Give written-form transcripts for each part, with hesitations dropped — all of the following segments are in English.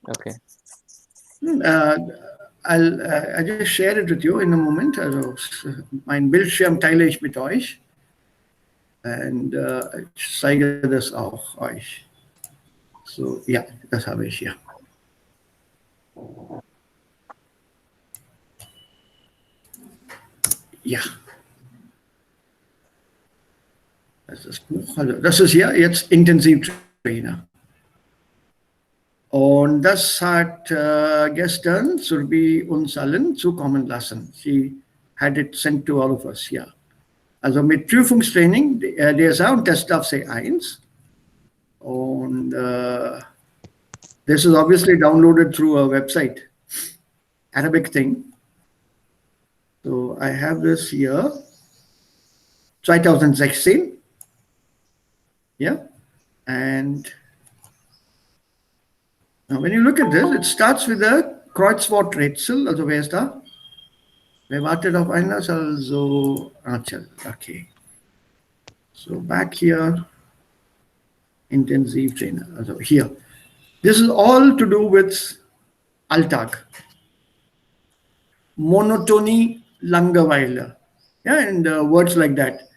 Okay. I just share it with you in a Moment. Also, mein Bildschirm teile ich mit euch. Und ich zeige das auch euch. So, ja, das habe ich hier. Ja. Das ist das Buch. Also, das ist hier jetzt Intensivtrainer. Und das hat gestern Surbi uns allen zukommen lassen. She had it sent to all of us, ja. Also mit Prüfungstraining, DSA und Test auf C1. Und this is obviously downloaded through a website, Arabic thing. So I have this here, 2016. Yeah. And now when you look at this, it starts with a Kreuzworträtsel. Also wer ist da? Wer wartet auf eines? Also, okay. So back here, Intensivtrainer. Also here. This is all to do with Alltag. Monotony, Langeweile. Yeah, and words like that.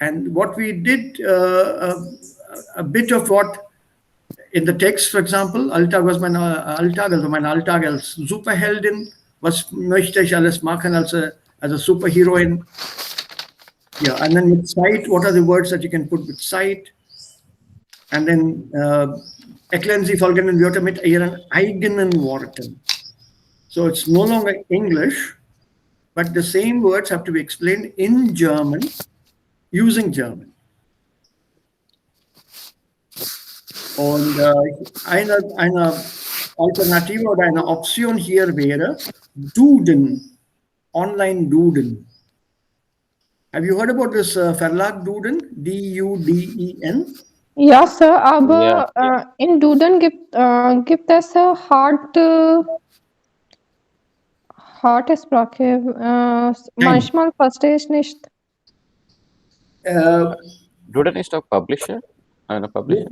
And what we did, a bit of what in the text, for example, Alltag was mein Alltag, also mein Alltag als Superheldin. Was möchte ich alles machen als a superheroine? Yeah, and then with sight, what are the words that you can put with sight? And then erklären Sie folgenden Wörter mit Ihren eigenen Worten. So it's no longer English, but the same words have to be explained in German, using German. Und eine Alternative oder eine Option hier wäre Duden, Online-Duden. Have you heard about this Verlag Duden? D-U-D-E-N? Ja, Sir, aber in Duden gibt es harte Sprache. Manchmal verstehe ich nicht. Duden is a publisher?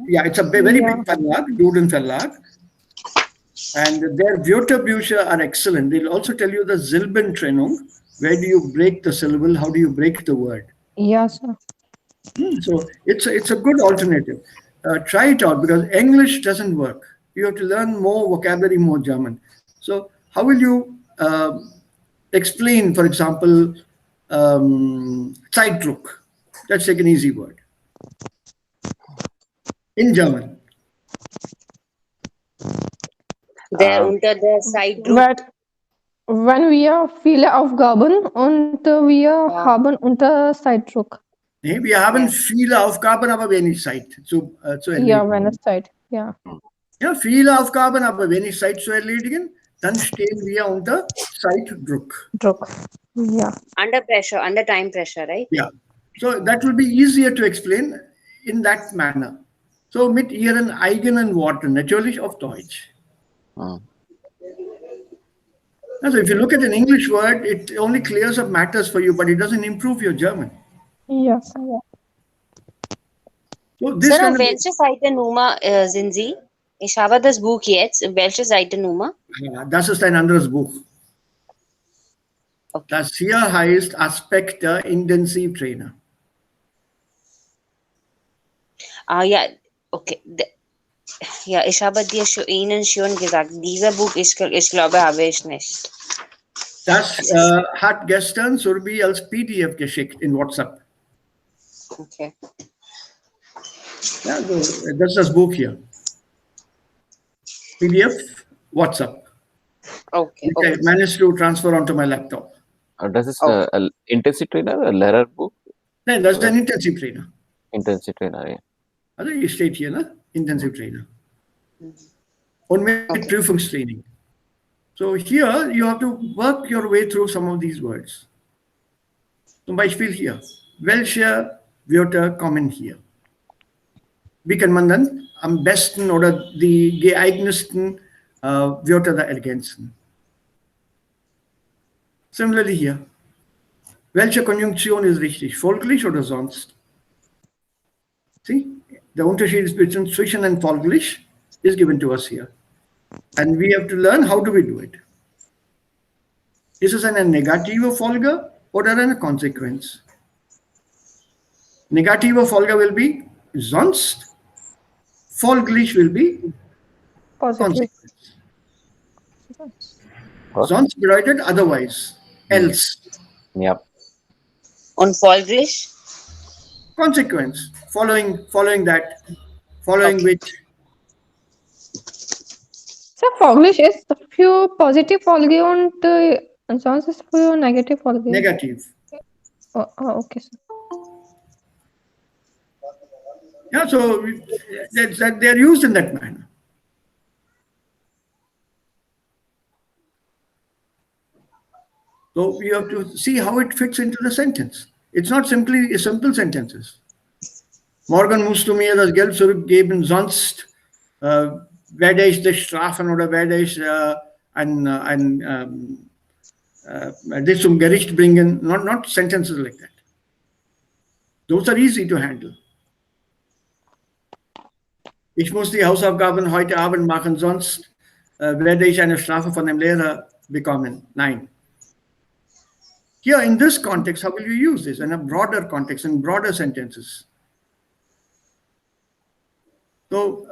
Yeah, it's a very big Verlag, Duden Verlag. And their Wörterbücher are excellent. They'll also tell you the Silbentrennung. Where do you break the syllable? How do you break the word? Yes, sir. So it's a good alternative. Try it out because English doesn't work. You have to learn more vocabulary, more German. So how will you explain, for example, Zeitdruck? Let's take an easy word. In German. Der unter der Zeitdruck. Wenn wir viele Aufgaben und wir haben unter Zeitdruck. Nee, wir haben viele Aufgaben, aber wenig Zeit zu erledigen. Ja, wenig Zeit, ja. Ja, viele Aufgaben, aber wenig Zeit zu erledigen, dann stehen wir unter Zeitdruck. Druck, ja. Under pressure, under time pressure, right? Yeah. So that will be easier to explain in that manner. So mit Ihren eigenen Worten, natürlich auf Deutsch. So if you look at an English word, it only clears up matters for you, but it doesn't improve your German. Yes. So this Sir, auf welche Seitennummer sind Sie? Ich habe das Buch jetzt. Welche Seitennummer? Ja, das ist ein anderes Buch. Okay. Das hier heißt Aspekte Intensivtrainer. Ja, okay. Ja, ich habe dir Ihnen schon gesagt, dieser Buch, ich glaube, habe ich nicht. Das hat gestern Surbi als PDF geschickt in WhatsApp. Okay. Ja, so, das ist das Buch hier. PDF, WhatsApp. Okay. I managed to transfer onto my laptop. Does this an intensive trainer, a learner book? No, that's an intensive trainer. Intensive trainer, yeah. Also hier steht hier, ne? Intensive Trainer. Und mit Prüfungstraining. So here you have to work your way through some of these words. Zum Beispiel hier. Welche Wörter kommen hier? Wie kann man dann am besten oder die geeignetsten Wörter da ergänzen? Similarly hier. Welche Konjunktion ist richtig? Folglich oder sonst? See? Der Unterschied zwischen und folglich is given to us here. And we have to learn how do we do it. Ist es eine negative Folge oder eine Konsequenz? Negative Folge will be sonst, folglich will be Positive. Konsequenz. What? Sonst bedeutet otherwise, else. Yeah. Und folglich? Consequence, following that, following Okay. which. So Folglish ist für positive Folge und sonst ist für negative Folge. Negative. Okay, sir. Yeah, so they're used in that manner. So you have to see how it fits into the sentence. It's not simply simple sentences. Morgen musst du mir das Geld zurückgeben, sonst werde ich dich strafen oder werde ich dich zum Gericht bringen. Not sentences like that. Those are easy to handle. Ich muss die Hausaufgaben heute Abend machen, sonst werde ich eine Strafe von dem Lehrer bekommen. Nein. Here in this context, how will you use this? In a broader context, in broader sentences. So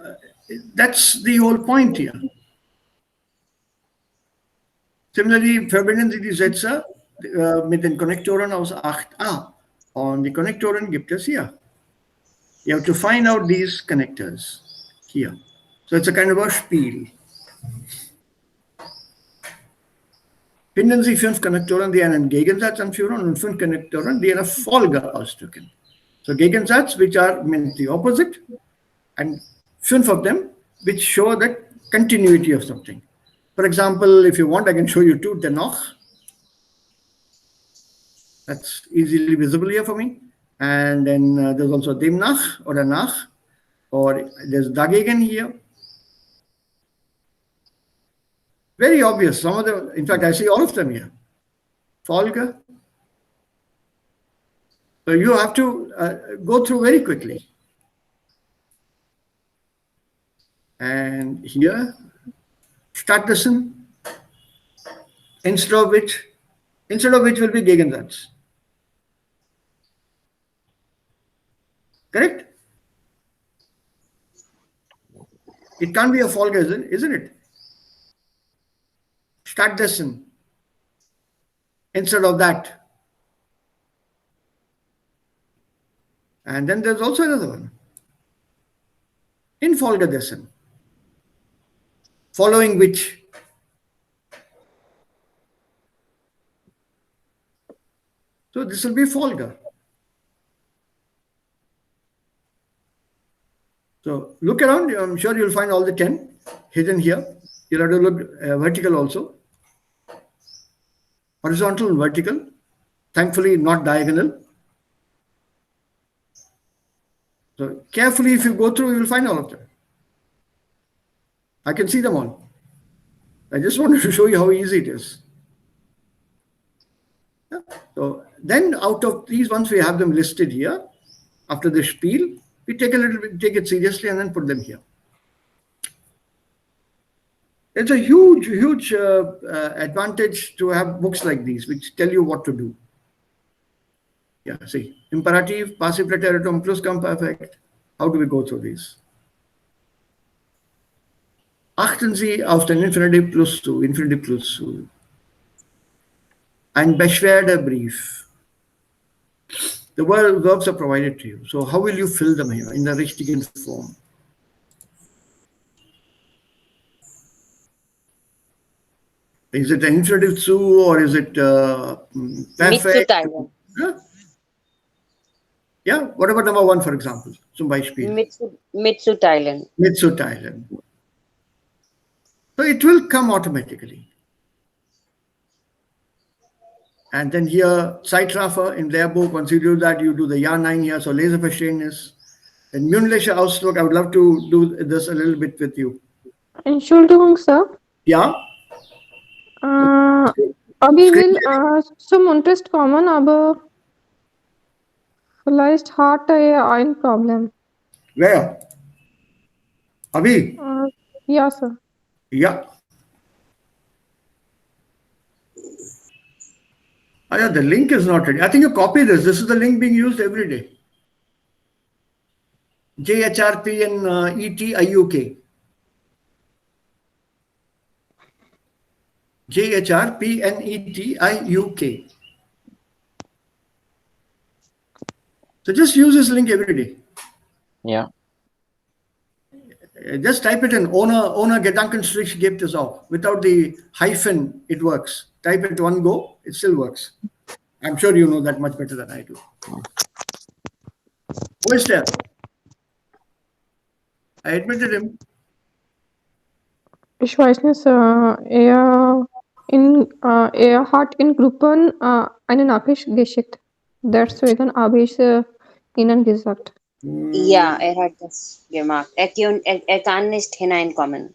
that's the whole point here. Similarly, verbinden Sie die Sätze mit den Konnektoren aus 8a. Und die Konnektoren gibt es hier. You have to find out these connectors here. So it's a kind of a Spiel. Finden Sie 5 Konnektoren, die einen Gegensatz anführen und 5 Konnektoren, die eine Folge ausdrücken. So Gegensatz, which are meant the opposite, and 5 of them which show the continuity of something. For example, if you want, I can show you 2 dennoch. That's easily visible here for me. And then there's also demnach or danach, or there's dagegen here. Very obvious. Some of them, in fact, I see all of them here. Folge. So you have to go through very quickly. And here, stattdessen, instead of which will be Gegensatz. Correct? It can't be a Folge, isn't it? Stattdessen, instead of that. And then there's also another one. Infolgedessen. Following which. So this will be Folge. So look around, I'm sure you'll find all the 10 hidden here. You'll have to look vertical also. Horizontal and vertical. Thankfully, not diagonal. So carefully, if you go through, you will find all of them. I can see them all. I just wanted to show you how easy it is. Yeah. So then out of these ones, we have them listed here. After the spiel, we take it seriously and then put them here. It's a huge advantage to have books like these, which tell you what to do. Yeah, see, imperative, passive preteritum, Plusquamperfekt. How do we go through these? Achten Sie auf den Infinitiv plus zu, Infinitiv plus zu. Ein Beschwerdebrief. The verbs are provided to you. So how will you fill them here in the richtigen form? Is it an infinitive zu or is it perfect? Huh? Yeah, what about number 1, for example? Zum Beispiel. Mitzuteilen. Mitzuteilen. So it will come automatically. And then here, Zeitraffer in their book, once you do that, you do the Ja, Nein here, so Leseverständnis. And mündlicher Ausdruck, I would love to do this a little bit with you. Entschuldigung, Sir. Ja? Abhi will zum Unterricht kommen, aber vielleicht hat ein Problem. Where? Abhi? Ja, Sir. Yeah. Oh, yeah, the link is not ready. I think you copy this. This is the link being used every day. JHRP and ETIUK. JHRPNETIUK. So just use this link every day. Ja. Just type it in. Ohne Gedankenstrich gibt es auch. Without the hyphen, it works. Type it one go, it still works. I'm sure you know that much better than I do. Who is there? I admitted him. Ich weiß nicht, er hat in Gruppen eine Nachricht geschickt. Deswegen habe ich Ihnen gesagt. Ja, er hat das gemacht. Er kann nicht hineinkommen.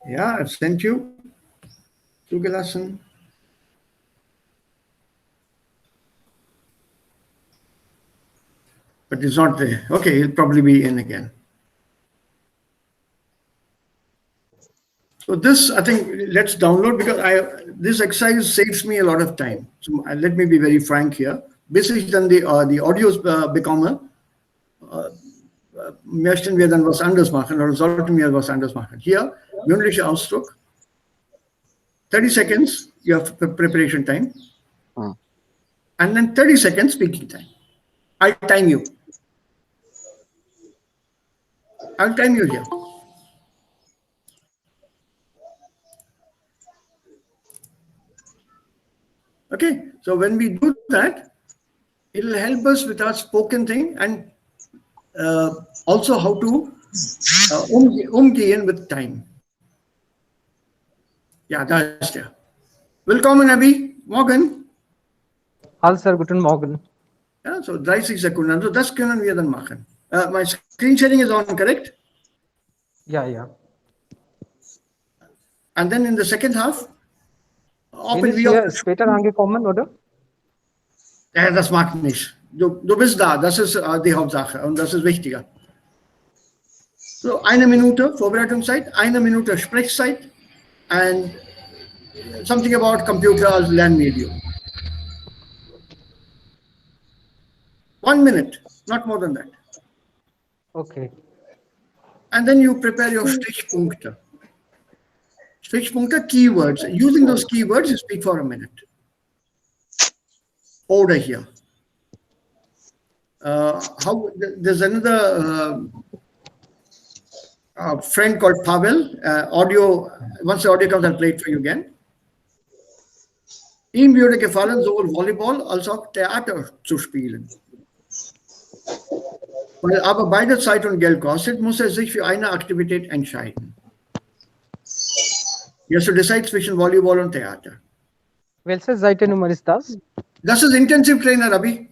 Yeah, I've sent you. Zugelassen. But it's not there. Okay, he'll probably be in again. So this, I think, let's download because this exercise saves me a lot of time. So let me be very frank here. Bis ich dann die Audios bekomme, möchten wir dann was anderes machen oder sollten wir was anderes machen. Hier, mündlicher Ausdruck. 30 seconds, you have preparation time. And then 30 seconds speaking time. I'll time you. I'll time you here. Okay, so when we do that, it'll help us with our spoken thing and also how to umgehen with time. Ja, da ist er. Willkommen, Abby. Morgen. Hallo, Sir. Guten Morgen. Ja, so 30 Sekunden. Also das können wir dann machen. My screen sharing is on, correct? Ja. And then in the second half, Bin ich hier später angekommen, oder? Ja, das mag nicht. Du bist da, das ist die Hauptsache und das ist wichtiger. So, 1 Minute Vorbereitungszeit, 1 Minute Sprechzeit and something about computer as Lernmedium. 1 minute, not more than that. Okay. And then you prepare your Stichpunkte. Stichpunkte, keywords. Using those keywords, you speak for a minute. Order here. There's another friend called Pavel. Once the audio comes, I'll play it for you again. Ihm würde gefallen, sowohl Volleyball als auch Theater zu spielen. Weil aber beide Zeit und Geld kostet, muss er sich für eine Aktivität entscheiden. You have to decide zwischen Volleyball und Theater. Welche Seitennummer ist das? Das ist Intensive Trainer, Abhi.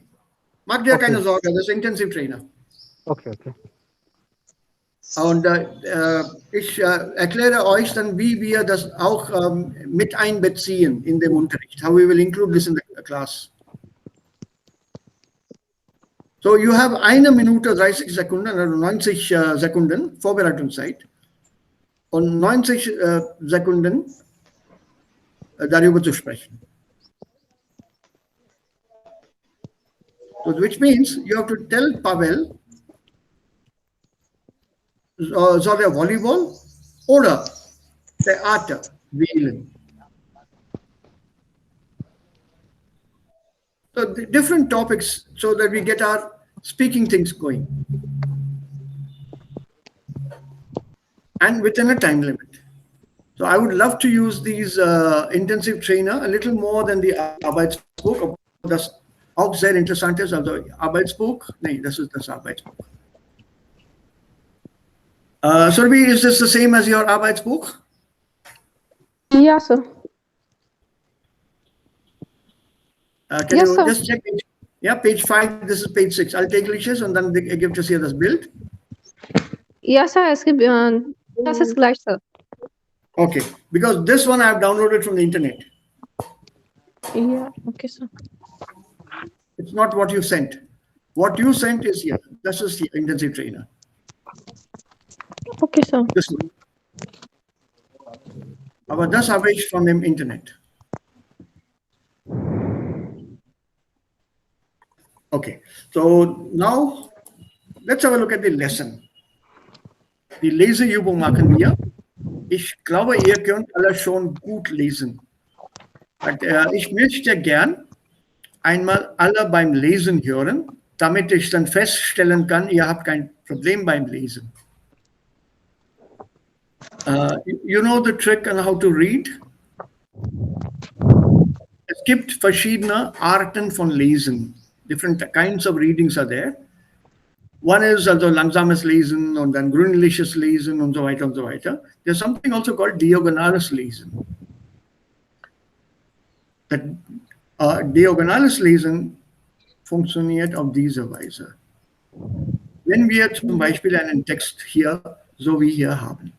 Mach dir keine Sorge, das ist Intensive Trainer. Okay. Und ich erkläre euch dann, wie wir das auch mit einbeziehen in dem Unterricht. How we will include this in the class. So you have 1 Minute 30 Sekunden, also 90 Sekunden Vorbereitungszeit und 90 Sekunden darüber zu sprechen. So, which means you have to tell Pavel, soll er Volleyball oder Theater wählen? So different topics so that we get our speaking things going. And within a time limit. So I would love to use these intensive trainer a little more than the Arbeitsbuch. Das auch sehr interessant ist, also Arbeitsbuch. Nee, das ist das Arbeitsbuch. Surbi, is this the same as your Arbeitsbuch? Ja, sir. Can Yes, you sir. just check? Yeah, page 5, this is page 6. I'll take Lishes and then give to see this build. Ja, sir, es gibt, das ist gleich, sir. Okay, because this one I have downloaded from the internet. Ja, okay, sir. It's not what you sent. What you sent is here. This is the intensive trainer. Okay, sir. This one. Aber das habe ich from dem Internet. Okay, so now let's have a look at the lesson. Die Leseübung machen wir. Ich glaube, ihr könnt alle schon gut lesen. Ich möchte gern einmal alle beim Lesen hören, damit ich dann feststellen kann, ihr habt kein Problem beim Lesen. You know the trick on how to read? Es gibt verschiedene Arten von Lesen. Different kinds of readings are there. One is also langsames Lesen und dann gründliches Lesen und so weiter und so weiter. There's something also called diagonales Lesen. Das diagonales Lesen funktioniert auf diese Weise. Wenn wir zum Beispiel einen Text hier, so wie hier haben.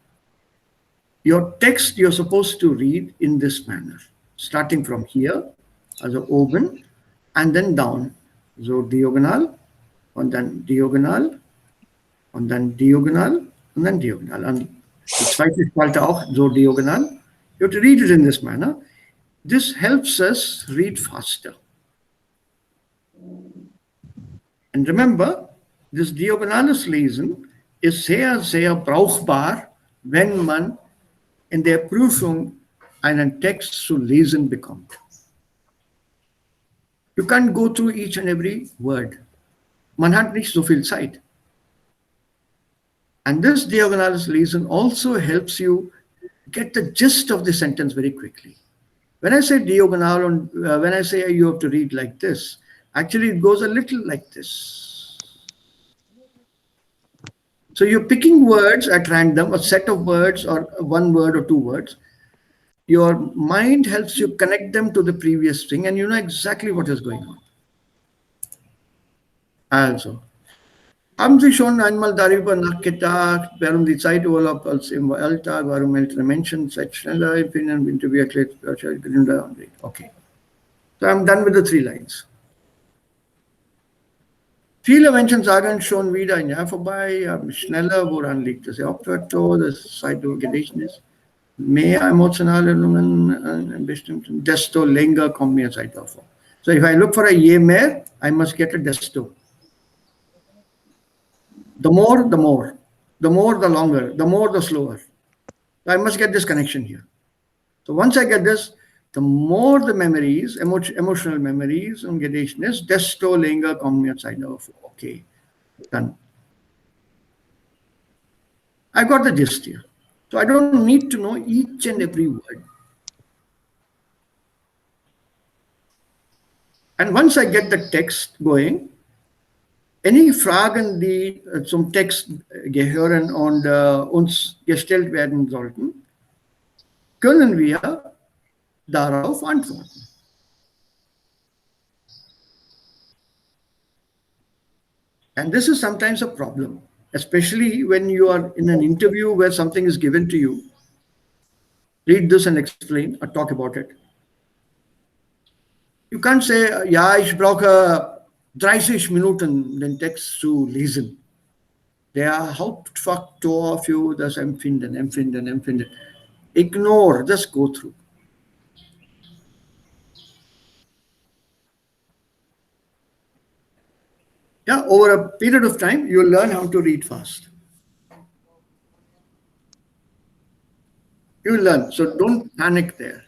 Your text you're supposed to read in this manner. Starting from here, also oben, and then down. So diagonal, und dann diagonal, und dann diagonal, und dann diagonal. Und die zweite Spalte auch so diagonal. You have to read it in this manner. This helps us read faster. And remember, this diagonales Lesen ist sehr, sehr brauchbar, wenn man in der Prüfung einen Text zu lesen bekommt. You can't go through each and every word. Man hat nicht so viel Zeit. And this diagonales Lesen also helps you get the gist of the sentence very quickly. When I say diagonal and when I say you have to read like this, actually it goes a little like this. So you're picking words at random, a set of words or one word or two words. Your mind helps you connect them to the previous thing and you know exactly what is going on. Also, haben Sie schon einmal darüber nachgedacht, warum die Zeiturlaub als im Alltag, warum ältere Menschen Zeit schneller empfinden, wie wir Gründer anregt? Okay. So I'm done with the 3 lines. Viele Menschen sagen schon wieder ein Jahr vorbei, haben schneller, woran liegt das Hauptfaktor, das Zeitgedächtnis, mehr emotionale Erinnerungen in bestimmten, desto länger kommt mir Zeit vor. So if I look for a year mehr, I must get a desto. The more, the more. The more, the longer. The more, the slower. So I must get this connection here. So once I get this, the more the memories, emotional memories und Gedächtnis, desto länger kommen mir Zeit auf. Okay, done. I got the gist here. So I don't need to know each and every word. And once I get the text going, any Fragen, die zum Text gehören und uns gestellt werden sollten, können wir darauf antworten. And this is sometimes a problem, especially when you are in an interview where something is given to you. Read this and explain or talk about it. You can't say, ja, ich brauche 30 Minuten, den Text zu lesen. Der Hauptfaktor für das Empfinden. Ignore, just go through. Yeah, over a period of time, you'll learn how to read fast. You'll learn, so don't panic there.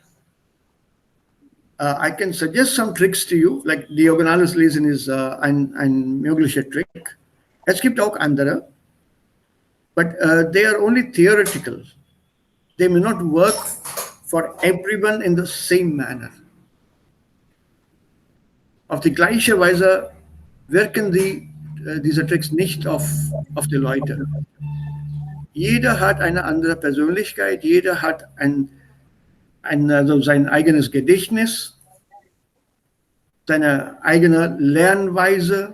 I can suggest some tricks to you, like diagonales Lesen ist ein möglicher Trick. Es gibt auch andere, but they are only theoretical. They may not work for everyone in the same manner. Auf die gleiche Weise wirken diese Tricks nicht auf die Leute. Jeder hat eine andere Persönlichkeit, jeder hat also sein eigenes Gedächtnis, seine eigene Lernweise.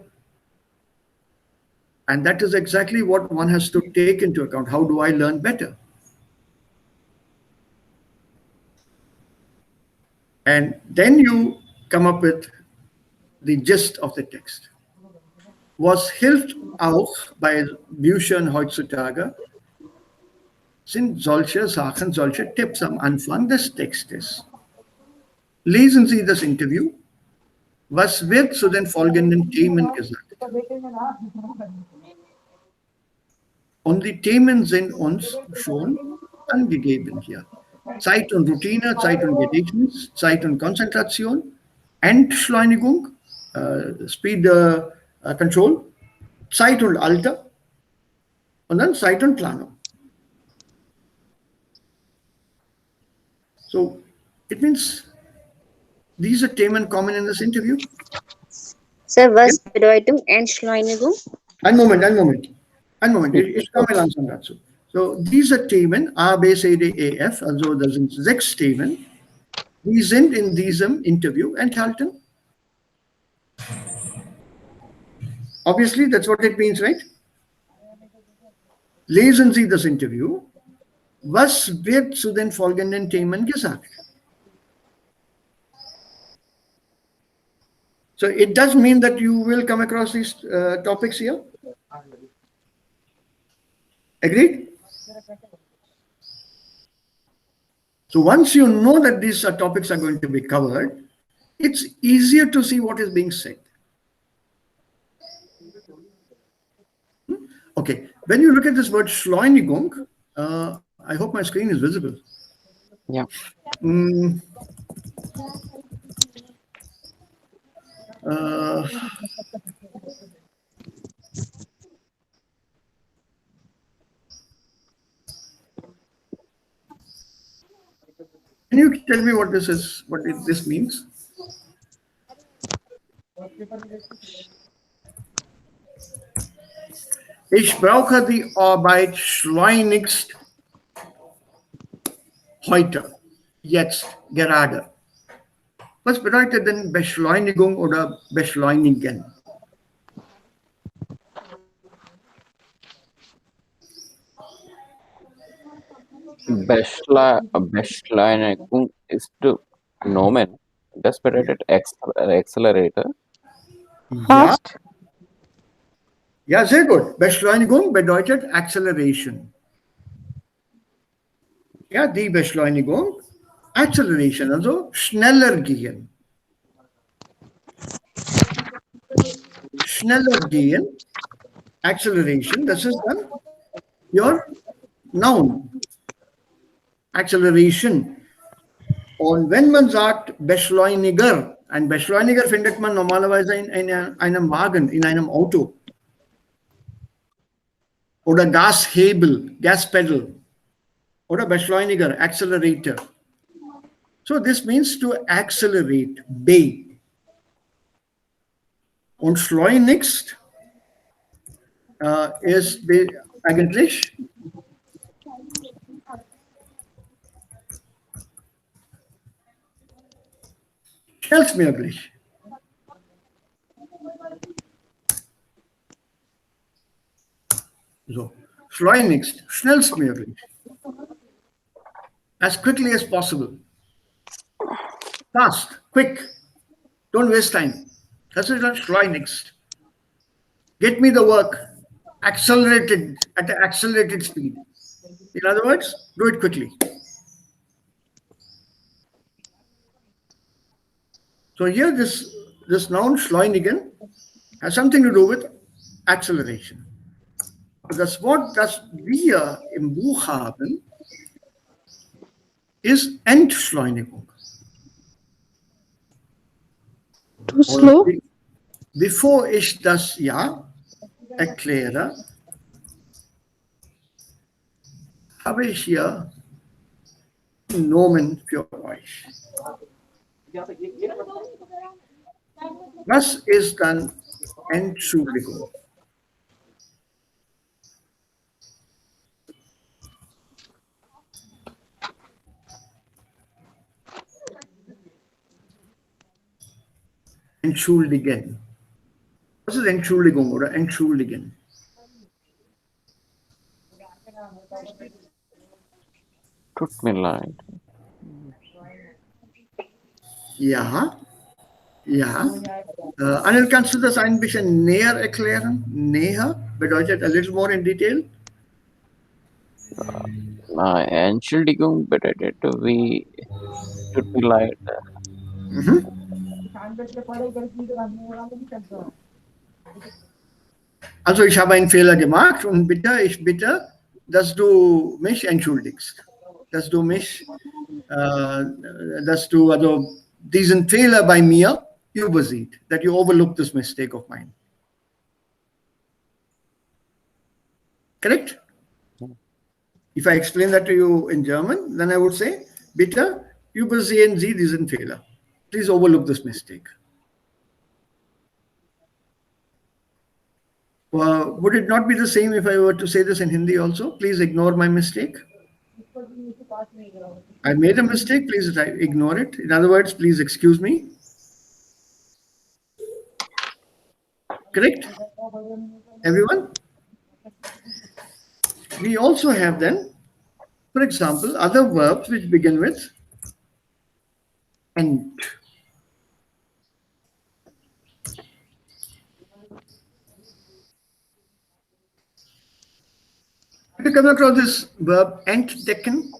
And that is exactly what one has to take into account. How do I learn better? And then you come up with the gist of the text. was hilft auch bei Büchern heutzutage, sind solche Sachen, solche Tipps am Anfang des Textes. Lesen Sie das Interview. Was wird zu den folgenden Themen gesagt? Und die Themen sind uns schon angegeben hier. Zeit und Routine, Zeit und Gedächtnis, Zeit und Konzentration, Entschleunigung, Speed Control, Zeit und Alter und dann Zeit und Planung. So, it means diese Themen kommen in das Interview. Sir, was bedeutung Entschleunigung? Einen Moment. Ich komme langsam dazu. So, diese Themen, A, B, C, D, E, F, also das sind 6 Themen, die sind in diesem Interview enthalten. Obviously, that's what it means, right? Lesen Sie das Interview. Was wird zu den folgenden Themen gesagt? So it does mean that you will come across these topics here. Agreed? So once you know that these topics are going to be covered, it's easier to see what is being said. Okay, when you look at this word Schleunigung, I hope my screen is visible. Yeah. Can you tell me what this is, this means? Ich brauche die Arbeit schleunigst heute, jetzt, gerade. Was bedeutet denn Beschleunigung oder beschleunigen? Beschleunigung ist Nomen. Das bedeutet Accelerator. Fast. Ja, sehr gut. Beschleunigung bedeutet Acceleration. Ja, die Beschleunigung, Acceleration, also schneller gehen. Schneller gehen, Acceleration, das ist dann your Noun. Acceleration. Und wenn man sagt Beschleuniger, ein Beschleuniger findet man normalerweise in einem Wagen, in einem Auto. Oder Gashebel, Gaspedal. Oder Beschleuniger, Accelerator. So this means to accelerate, B. Und schleunigst ist eigentlich schnellstmöglich. So, schleunigst, schnellstmöglich. As quickly as possible. Fast, quick. Don't waste time. Das ist dann schleunigst. Get me the work accelerated, at an accelerated speed. In other words, do it quickly. So here this noun schleunigen has something to do with acceleration. Das Wort, das wir im Buch haben, ist Entschleunigung. Too slow. Bevor ich das erkläre, habe ich hier einen Nomen für euch. Was ist dann Entschuldigung? Entschuldigen. Was ist Entschuldigung oder entschuldigen? Tut mir leid. Ja, Ja. Anil, kannst du das ein bisschen näher erklären? Näher bedeutet a little more in detail. Entschuldigung bedeutet wie tut mir leid. Also ich habe einen Fehler gemacht und ich bitte, dass du mich entschuldigst. Dass du mich, dass du also diesen Fehler bei mir übersieht. That you overlook this mistake of mine. Correct? If I explain that to you in German, then I would say, bitte übersehen Sie diesen Fehler. Please overlook this mistake. Would it not be the same if I were to say this in Hindi also? Please ignore my mistake. I made a mistake, please ignore it. In other words, please excuse me. Correct? Everyone? We also have then, for example, other verbs which begin with ent. Have you come across this verb entdecken?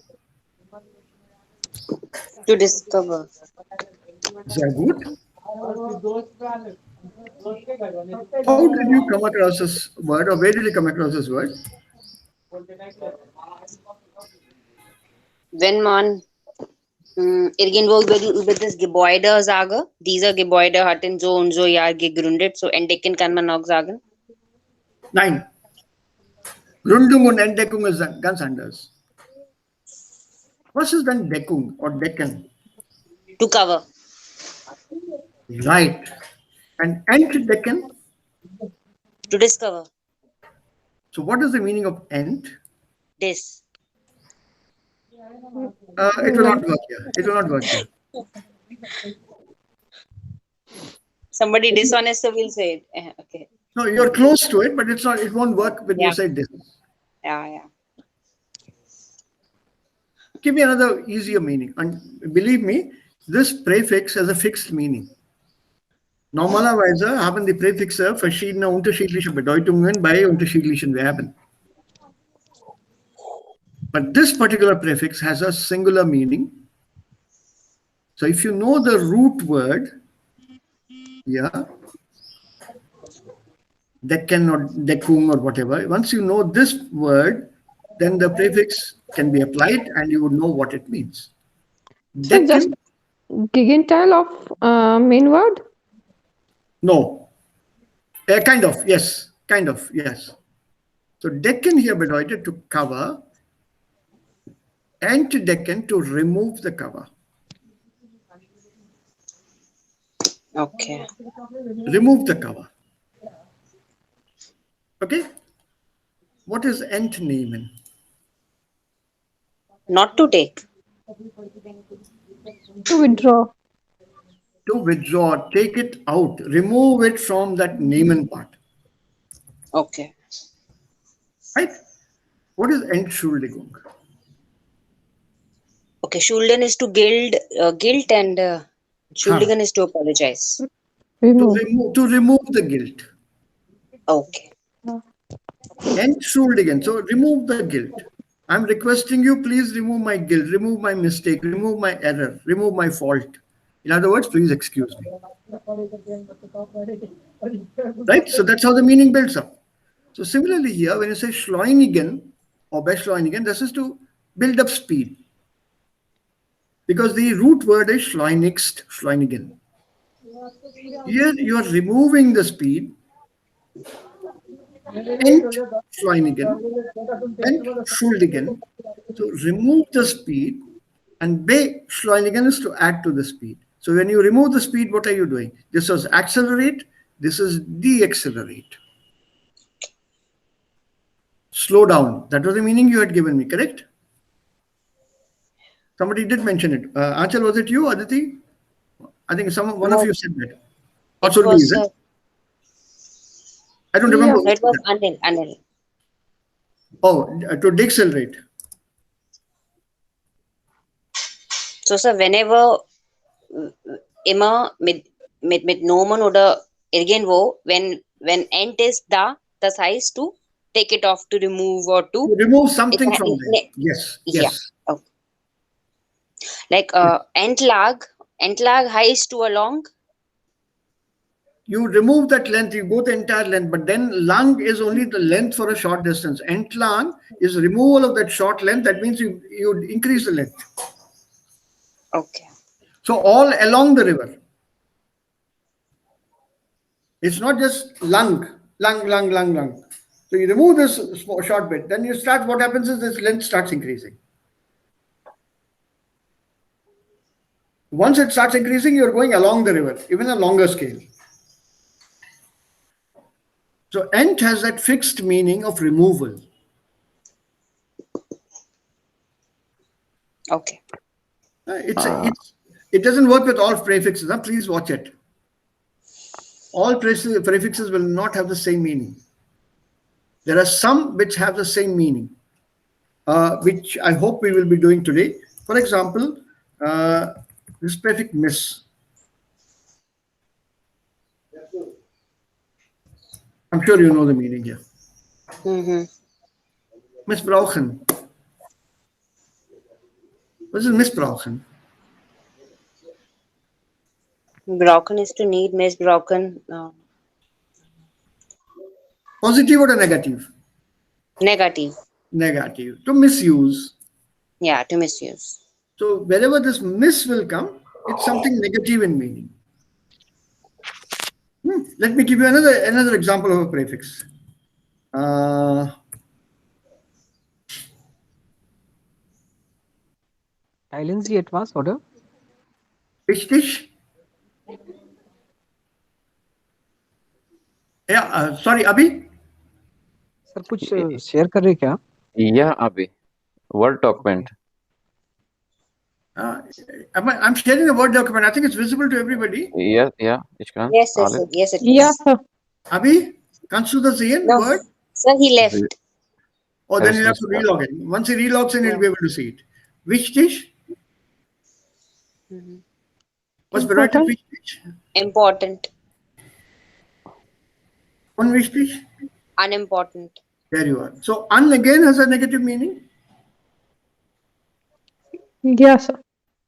To discover. Sehr gut. How did you come across this word, or where did you come across this word? Wenn man irgendwo über das Gebäude sage, dieser Gebäude hat in so und so Jahr gegründet, so entdecken kann man auch sagen. Nein. Gründung und Entdeckung ist ganz anders. Was ist dann Deckung or decken? To cover. Right. And entdecken? To discover. So what is the meaning of ent? This. It will not work here. It will not work here. Somebody dishonest will say it. Okay. No, you're close to it, but it's not. It won't work when you say this. Yeah. Give me another easier meaning. And believe me, this prefix has a fixed meaning. Normalerweise haben die Präfixe verschiedene unterschiedliche Bedeutungen bei unterschiedlichen Verben. But this particular prefix has a singular meaning. So if you know the root word, Deccan or Decung or whatever, once you know this word, then the prefix can be applied and you would know what it means. So just Gegenteil of main word? No. Kind of, yes. So Deccan here bedeutet to cover, and to Deccan to remove the cover. Okay. Remove the cover. Okay? What is entnehmen? Not to take. To withdraw. To withdraw, take it out, remove it from that nehmen part. Okay. Right? What is Entschuldigung? Okay, Schulden is to guilt and Schuldigen is to apologize. To remove the guilt. Okay. Entschuldigen. So remove the guilt. I'm requesting you, please remove my guilt, remove my mistake, remove my error, remove my fault. In other words, please excuse me. Right? So that's how the meaning builds up. So similarly here, when you say schleunigen or beschleunigen, this is to build up speed. Because the root word is schleunigst, schleunigen. Here you are removing the speed. Entschleunigen, entschuldigen, to remove the speed, and beschleunigen is to add to the speed. So when you remove the speed, what are you doing? This was accelerate, this is deaccelerate. Slow down. That was the meaning you had given me, correct? Somebody did mention it. Achal, was it you, Aditi? I think one of you said that. Or should be, is it? I don't remember. It was Anil. Oh, to decelerate. So, sir, whenever immer mit Nomen oder irgendwo, wenn End ist da, das heißt to take it off, to remove or to To remove something from there. Yes, yeah. yes. Okay. Like Entlag heißt to along. You remove that length, you go the entire length, but then lang is only the length for a short distance. Entlang is removal of that short length. That means you increase the length. Okay. So all along the river. It's not just lang. So you remove this short bit, then you start, what happens is this length starts increasing. Once it starts increasing, you're going along the river, even a longer scale. So ent has that fixed meaning of removal. Okay. It doesn't work with all prefixes. Now, please watch it. All prefixes will not have the same meaning. There are some which have the same meaning, which I hope we will be doing today. For example, this prefix miss. I'm sure you know the meaning here. Missbrauchen. What is missbrauchen? Broken is to need, misbroken. Positive or negative? Negative. Negative. To misuse. Yeah, to misuse. So wherever this miss will come, it's something negative in meaning. Let me give you another example of a prefix. Silence the advance order. Wichtig. Yeah, sorry, Abhi. Sir कुछ share कर रहे क्या? Yeah, Abhi. Word document. I'm sharing a Word document. I think it's visible to everybody. Yeah, Ishkan. Yes, sir. Yes, it is. Yeah, sir. Abhi, kannst du das sehen? No, Word? sir, he left. Or then you'll have to relog in. Once he relogs in, he'll be able to see it. Wichtig? Was bedeutet wichtig? Important. Unwichtig? Unimportant. There you are. So un again has a negative meaning. Yeah, sir.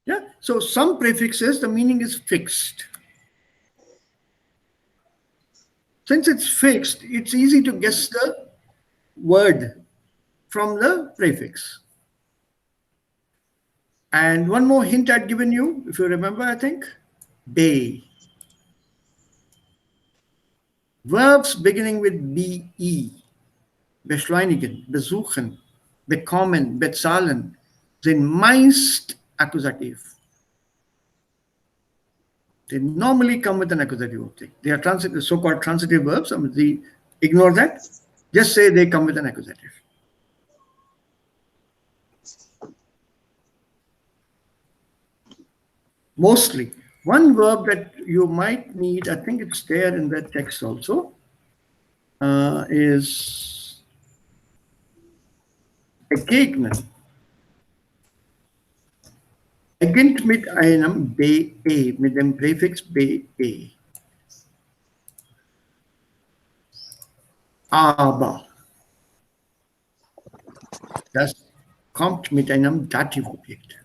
Yeah. So some prefixes, the meaning is fixed. Since it's fixed, it's easy to guess the word from the prefix. And one more hint I'd given you, if you remember, I think, day. Verbs beginning with be, beschleunigen, besuchen, bekommen, bezahlen, sind meist accusative. They normally come with an accusative object. They are so-called transitive verbs. Ignore that. Just say they come with an accusative. Mostly. One verb that you might need, I think it's there in that text also, is begegnen. Beginnt mit einem be, mit dem Präfix be. Aber das kommt mit einem Dativobjekt.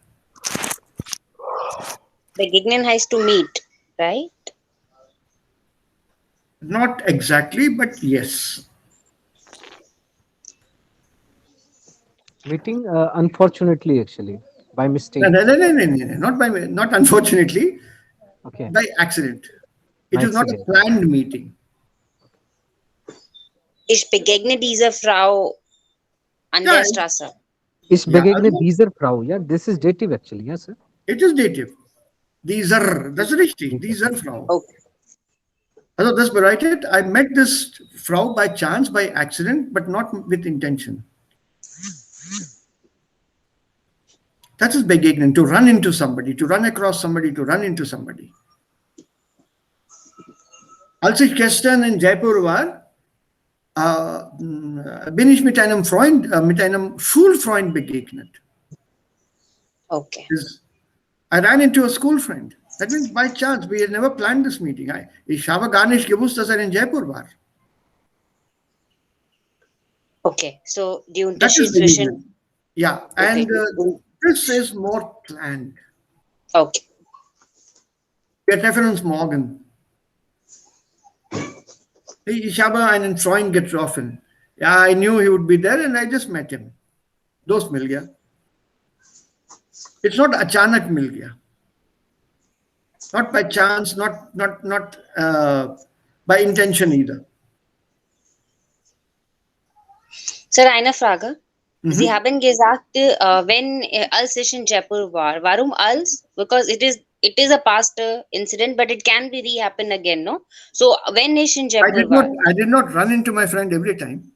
Begegnen heißt to meet, right? Not exactly, but yes. Meeting, unfortunately, actually, by mistake. No, not unfortunately. Okay. By accident. It By is not a accident. planned meeting. Ich begegne dieser Frau an der Straße. Ich Yeah, begegne also- dieser Frau. Yeah, this is dative actually. Yes, sir. It is dative. Dieser, das ist richtig. Dieser Frau. Okay. Also das bedeutet, I met this Frau by chance, by accident, but not with intention. That is begegnen, to run into somebody, to run across somebody, to run into somebody. Als ich gestern in Jaipur war, bin ich mit einem Freund, mit einem Schulfreund begegnet. Okay. I ran into a school friend. That means by chance. We had never planned this meeting. Ich habe gar nicht gewusst, dass in Jaipur war. Okay, so die That is Unterschied the zwischen. reason. Yeah, Okay. and this is more planned. Okay. Wir treffen uns morgen. Ich habe einen Freund getroffen. Yeah, I knew he would be there and I just met him. Dost mil gaya. It's not achanak mil gaya. Not by chance, not by intention either. Sir, eine Frage. Sie haben gesagt, wenn ELS in Jaipur war, warum ELS? Because it is a past incident, but it can be re-happen again, no? So when is in Jaipur war? I did not run into my friend every time.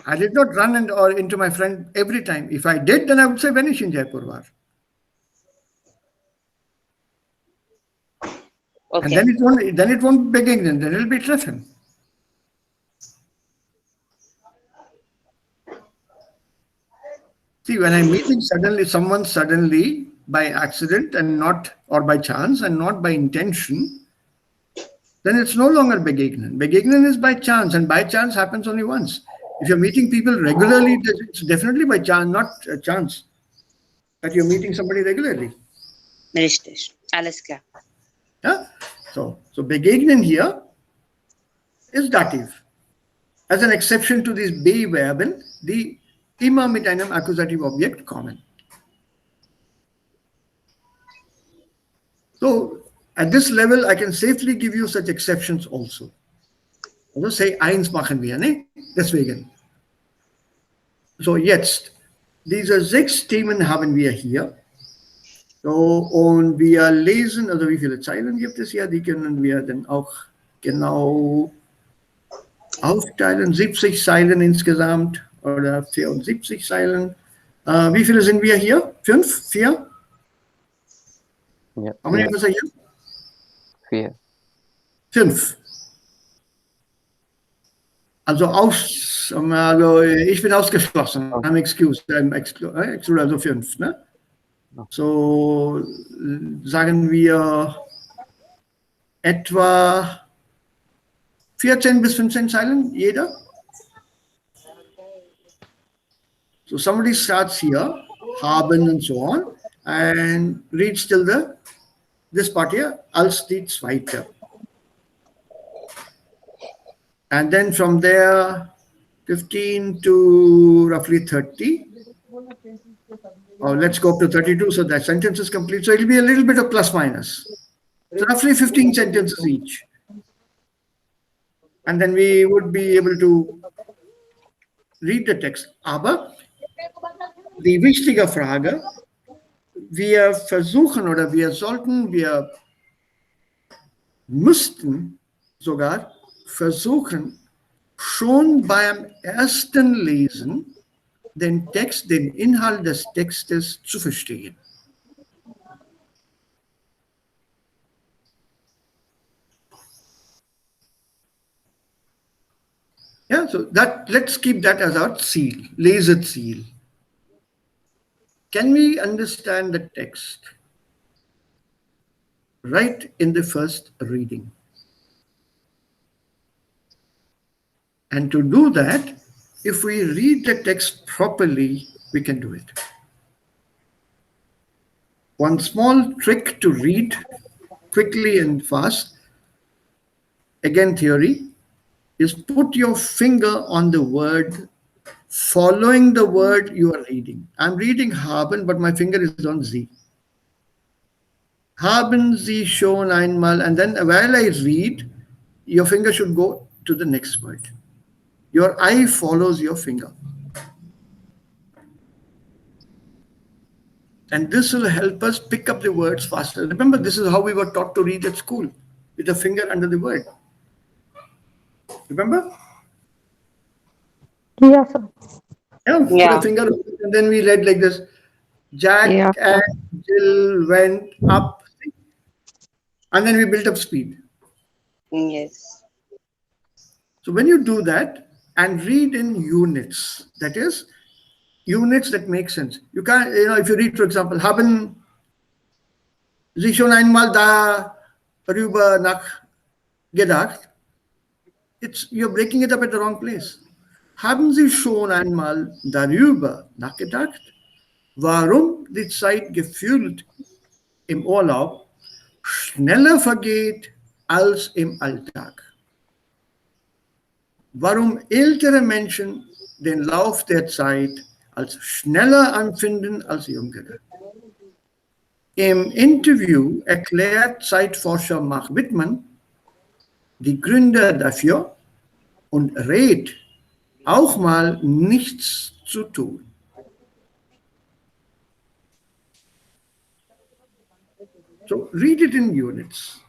I did not run into my friend every time. If I did, then I would say when is in Jaipur war. Okay. And then it won't be begin, then it will be treffen. See, when I'm meeting someone suddenly by accident and not, or by chance and not by intention, then it's no longer begegnen. Begegnen is by chance, and by chance happens only once. If you're meeting people regularly, it's definitely by chance, not a chance that you're meeting somebody regularly. Richtig. Alles klar. Yeah? So begegnen here is dative. As an exception to these B-Verben, die immer mit einem Akkusativobjekt kommen. So at this level, I can safely give you such exceptions also. Also say, eins machen wir, ne? Deswegen. So jetzt, diese 6 Themen haben wir hier. So, und wir lesen, also wie viele Zeilen gibt es hier? Die können wir dann auch genau aufteilen. 70 Zeilen insgesamt oder 74 Zeilen. Wie viele sind wir hier? 5? 4? Ja, How many of us are here? 4. 5. Also ich bin ausgeschlossen. I'm excused. Also 5. Ne? So sagen wir etwa 14 bis 15 Zeilen jeder. So somebody starts here, haben and so on, and reads till this part here, als die zweite. And then from there, 15 to roughly 30. Oh, let's go up to 32, so that sentence is complete. So it'll be a little bit of plus minus. So roughly 15 sentences each. And then we would be able to read the text. Aber die wichtige Frage, wir versuchen oder wir müssten sogar versuchen, schon beim ersten Lesen den Text, den Inhalt des Textes zu verstehen. Yeah, so let's keep that as our Ziel, Leseziel. Can we understand the text right in the first reading? And to do that, if we read the text properly, we can do it. One small trick to read quickly and fast, again theory, is put your finger on the word, following the word you are reading. I'm reading haben, but my finger is on Sie. Haben Sie schon einmal, and then while I read, your finger should go to the next word. Your eye follows your finger. And this will help us pick up the words faster. Remember, this is how we were taught to read at school, with a finger under the word. Remember? Yes, sir. Yeah, put a finger, and then we read like this. Jack and Jill went up. And then we built up speed. Yes. So when you do that and read in units, that is, units that make sense. You can't, if you read, for example, haben Sie schon einmal darüber nachgedacht? You're breaking it up at the wrong place. Haben Sie schon einmal darüber nachgedacht, warum die Zeit gefühlt im Urlaub schneller vergeht als im Alltag? Warum ältere Menschen den Lauf der Zeit als schneller empfinden als jüngere? Im Interview erklärt Zeitforscher Mark Whitman die Gründe dafür und rät, auch mal nichts zu tun. So, read it in units.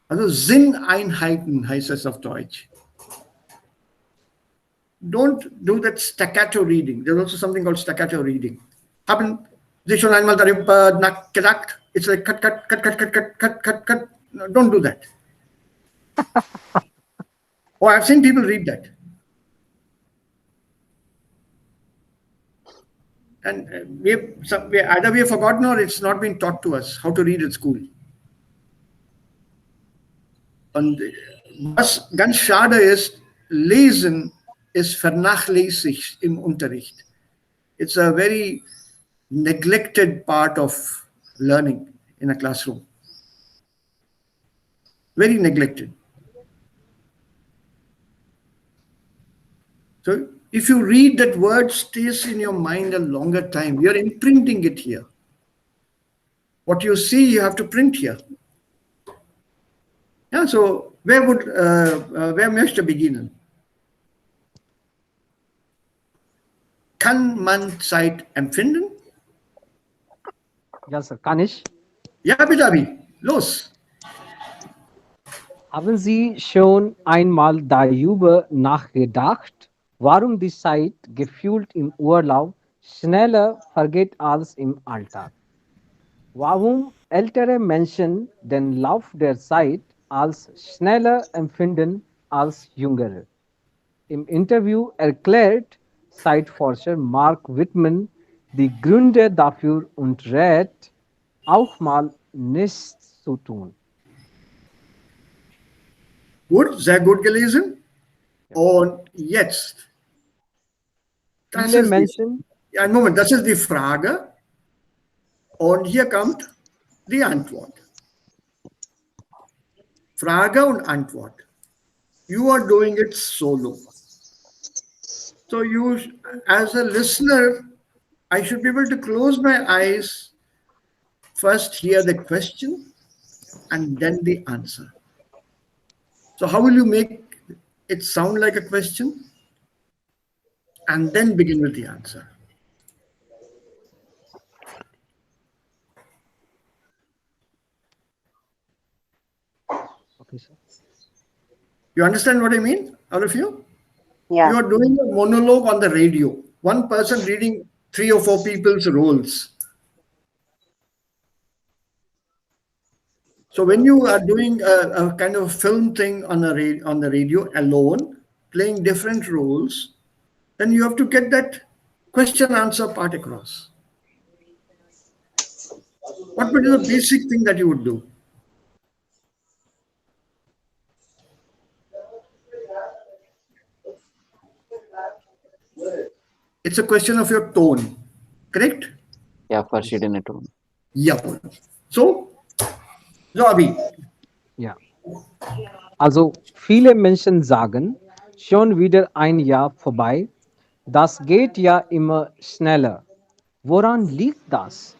Also Sinneinheiten heißt es auf Deutsch. Don't do that staccato reading. There's also something called staccato reading. Haben Sie schon einmal darüber nachgedacht? It's like cut, cut, cut, cut, cut, cut, cut, cut, cut. No, don't do that. Oh, I've seen people read that. And either we have forgotten or it's not been taught to us how to read at school. Und was ganz schade ist, Lesen ist vernachlässigt im Unterricht. It's a very neglected part of learning in a classroom. Very neglected. So if you read, that word stays in your mind a longer time. You're imprinting it here. What you see, you have to print here. Yeah, so where möchte beginnen? Kann man Zeit empfinden? Ja, Sir, kann ich? Ja, bitte, Abi. Los. Haben Sie schon einmal darüber nachgedacht, warum die Zeit gefühlt im Urlaub schneller vergeht als im Alltag? Warum ältere Menschen den Lauf der Zeit als schneller empfinden als jüngere? Im Interview erklärt Zeitforscher Mark Whitman die Gründe dafür und rät, auch mal nichts zu tun. Gut, sehr gut gelesen. Und jetzt. Viele Menschen. Ja, einen Moment, das ist die Frage. Und hier kommt die Antwort. Frage und Antwort. You are doing it solo. So you, as a listener, I should be able to close my eyes, first hear the question, and then the answer. So how will you make it sound like a question? And then begin with the answer. Okay, sir. You understand what I mean, all of you? Yeah. You are doing a monologue on the radio. One person reading 3 or 4 people's roles. So when you are doing a kind of film thing on the radio alone, playing different roles, then you have to get that question answer part across. What would be the basic thing that you would do? It's a question of your tone, correct? Yeah, verschiedene Ton. Ja. So Abi. Ja. Also viele Menschen sagen, schon wieder ein Jahr vorbei. Das geht ja immer schneller. Woran liegt das?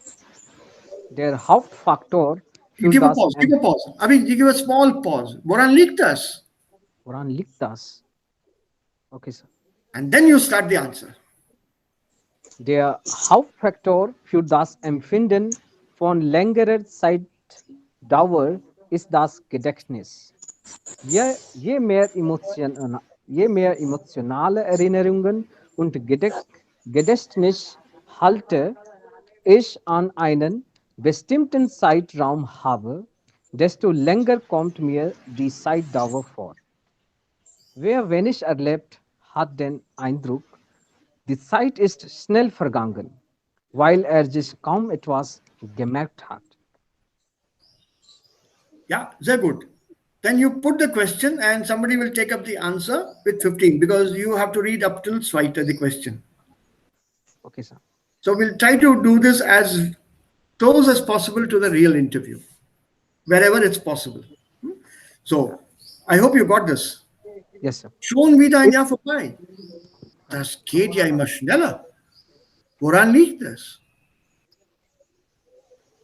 Der Hauptfaktor für Give a das pause. Give a pause. Abi, you give a small pause. Woran liegt das? Woran liegt das? Okay, sir. And then you start the answer. Der Hauptfaktor für das Empfinden von längerer Zeitdauer ist das Gedächtnis. Je mehr emotionale Erinnerungen und Gedächtnis halte ich an einen bestimmten Zeitraum habe, desto länger kommt mir die Zeitdauer vor. Wer wenig erlebt, hat den Eindruck, Die Zeit ist schnell vergangen, weil sich kaum etwas gemerkt hat. Yeah, sehr gut. Then you put the question and somebody will take up the answer with 15 because you have to read up till zweite, the question. Okay, Sir. So we'll try to do this as close as possible to the real interview, wherever it's possible. So I hope you got this. Yes, sir. Schon wieder ein Jahr vorbei. Das geht ja immer schneller. Woran liegt es?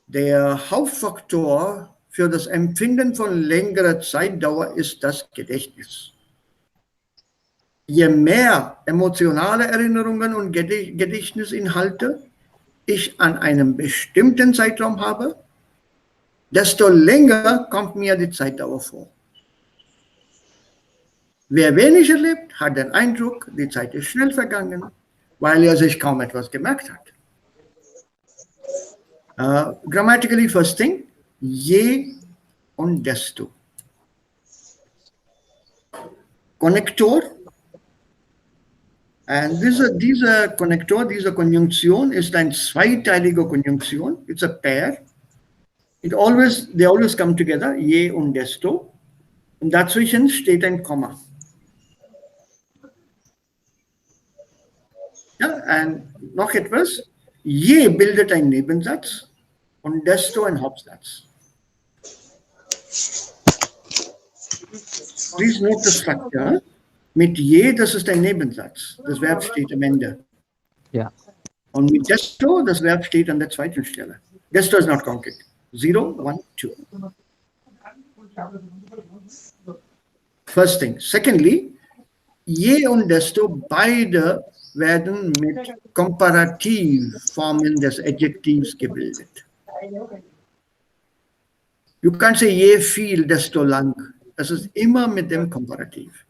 Der Hauptfaktor für das Empfinden von längerer Zeitdauer ist das Gedächtnis. Je mehr emotionale Erinnerungen und Gedächtnisinhalte ich an einem bestimmten Zeitraum habe, desto länger kommt mir die Zeitdauer vor. Wer wenig erlebt, hat den Eindruck, die Zeit ist schnell vergangen, weil er sich kaum etwas gemerkt hat. Grammatically, first thing, je und desto. Konnektor. And diese Konnektor, diese Konjunktion ist eine zweiteilige Konjunktion. It's a pair. They always come together, je und desto. Und dazwischen steht ein Komma. Ja, und noch etwas. Je bildet ein Nebensatz und desto ein Hauptsatz. Please note the structure. Mit je, das ist ein Nebensatz. Das Verb steht am Ende. Ja. Und mit desto, das Verb steht an der zweiten Stelle. Desto is not counted. 0, 1, 2. First thing. Secondly, je und desto, beide werden mit Komparativformen des Adjektivs gebildet. You can't say je viel, desto lang. Es ist immer mit dem Komparativ.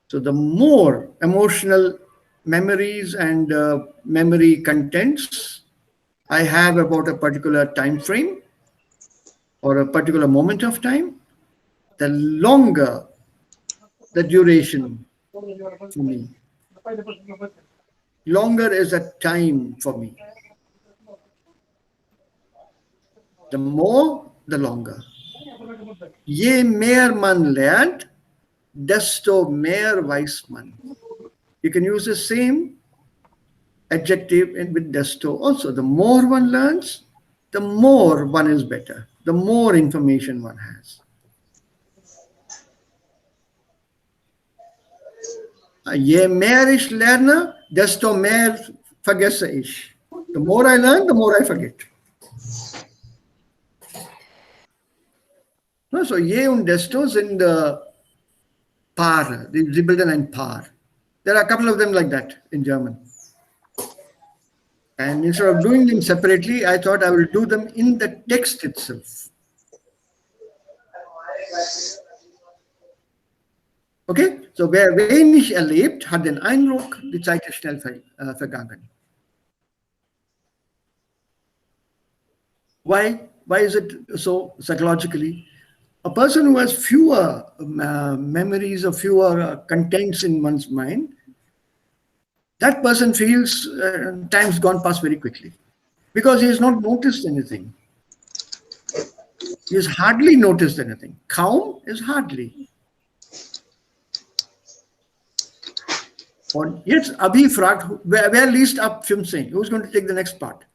So the more emotional memories and memory contents I have about a particular time frame or a particular moment of time, the longer the duration for me. Longer is a time for me. The more, the longer. Je mehr man lernt, desto mehr weiß man. You can use the same adjective with desto also. The more one learns, the more one is better, the more information one has. Je mehr ich lerne, desto mehr vergesse ich. The more I learn, the more I forget. So je und desto sind Paar. Sie bilden ein Paar. There are a couple of them like that in German. And instead of doing them separately, I thought I will do them in the text itself. Okay, so wer wenig erlebt, hat den Eindruck, die Zeit ist schnell vergangen. Why is it so psychologically? A person who has fewer memories or fewer contents in one's mind, that person feels time's gone past very quickly because he has not noticed anything. He has hardly noticed anything. Kaum is hardly. Und jetzt Abhi fragt, wer liest ab 15? Who's going to take the next part?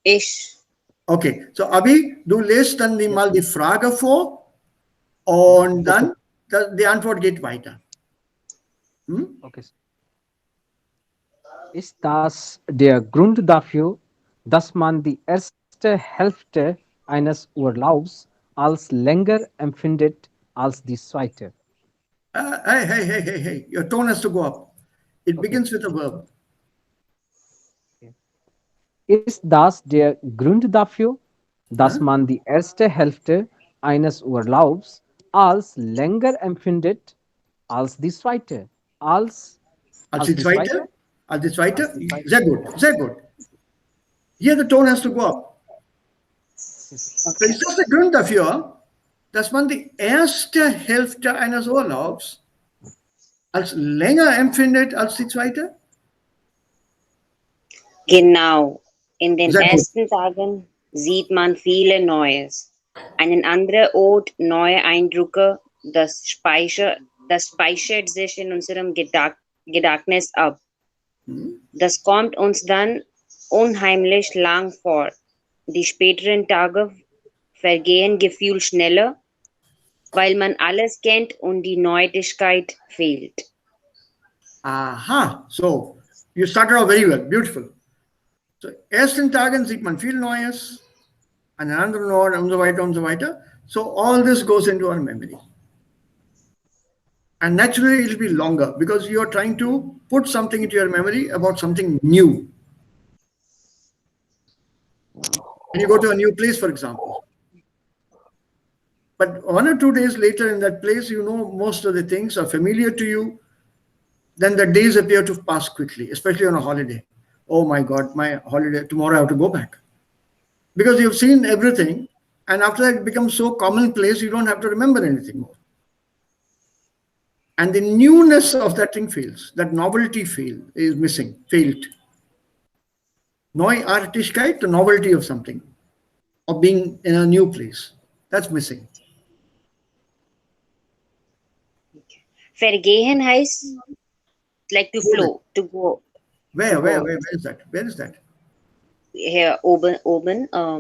Ich. Okay, so Abhi, du lässt dann mal die Frage vor und dann die Antwort geht weiter. Okay. Ist das der Grund dafür, dass man die erste Hälfte eines Urlaubs als länger empfindet als die zweite? Hey, your tone has to go up. It begins with a verb. Ist das der Grund dafür, dass man die erste Hälfte eines Urlaubs als länger empfindet als die zweite? Als die zweite? Als die zweite? Sehr gut, sehr gut. Here the tone has to go up. Ist das der Grund dafür, dass man die erste Hälfte eines Urlaubs Als länger empfindet als die zweite? Genau. In den Sehr gut. ersten Tagen sieht man viele Neues. Einen anderen Ort, neue Eindrücke, das speichert sich in unserem Gedächtnis ab. Das kommt uns dann unheimlich lang vor. Die späteren Tage vergehen gefühlt schneller, weil man alles kennt und die Neuigkeit fehlt. Aha, so. You started off very well. Beautiful. So, ersten Tagen sieht man viel Neues, an einem anderen Ort und so weiter und so weiter. So all this goes into our memory. And naturally, it'll be longer because you're trying to put something into your memory about something new. And you go to a new place, for example. But 1 or 2 days later in that place, you know most of the things are familiar to you. Then the days appear to pass quickly, especially on a holiday. Oh my God, my holiday, tomorrow I have to go back. Because you've seen everything, and after that it becomes so commonplace, you don't have to remember anything more. And the newness of that thing fails. That novelty is missing, failed. Neuartigkeit, the novelty of something, of being in a new place. That's missing. Vergehen heißt like to flow, to go. Where is that? Where is that? Here, oben.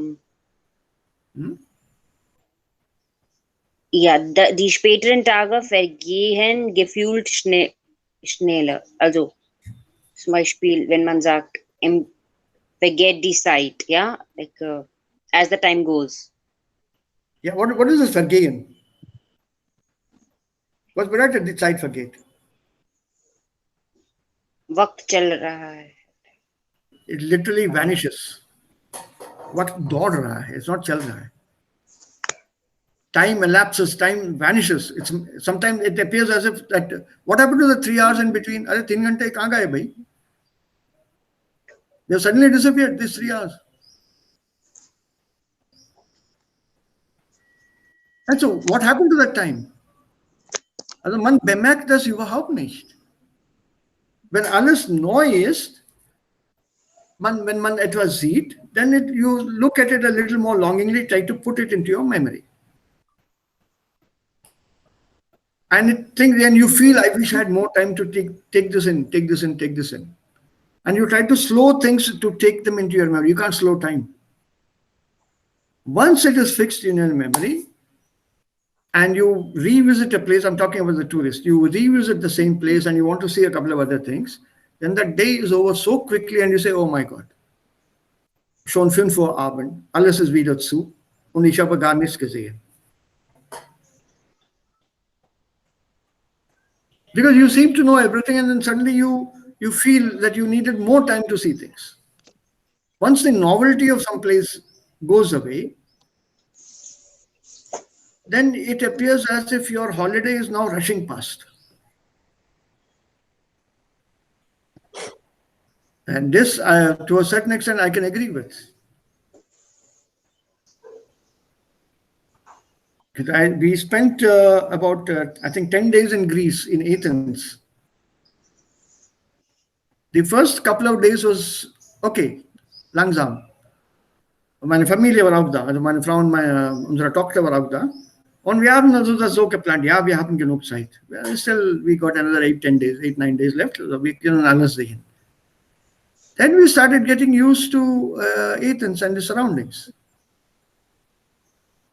Ja, die späteren Tage vergehen gefühlt schneller. Also zum Beispiel, wenn man sagt, forget the sight, yeah, like as the time goes. Yeah, what is this vergehen? What's bedeutet die Zeit vergeht? वक्त चल रहा है. It literally vanishes. वक्त दौड़ रहा है. It's not चल रहा है. Time elapses, time vanishes. It's sometimes it appears as if that what happened to the 3 hours in between? अरे 3 घंटे कहाँ गए भाई? They have suddenly disappeared, these 3 hours. And so what happened to that time? Also man bemerkt das überhaupt nicht. Wenn alles neu ist, when man etwas sieht, then you look at it a little more longingly, try to put it into your memory. And then you feel, I wish I had more time to take this in, take this in, take this in. And you try to slow things to take them into your memory. You can't slow time. Once it is fixed in your memory, and you revisit a place, I'm talking about the tourist, you revisit the same place and you want to see a couple of other things, then that day is over so quickly and you say, oh my God, schon 5 Uhr Abend, alles ist wieder zu und ich habe gar nichts gesehen. Because you seem to know everything and then suddenly you feel that you needed more time to see things. Once the novelty of some place goes away, then it appears as if your holiday is now rushing past. And this, to a certain extent, I can agree with. We spent about, I think, 10 days in Greece, in Athens. The first couple of days was, okay, langsam. Meine Familie war auch da, also meine Frau und unsere Tochter war auch da. Und wir haben also das so geplant, ja, wir haben genug Zeit. Still, we got another 8-9 days left, so wir können alles sehen. Then we started getting used to Athens and the surroundings.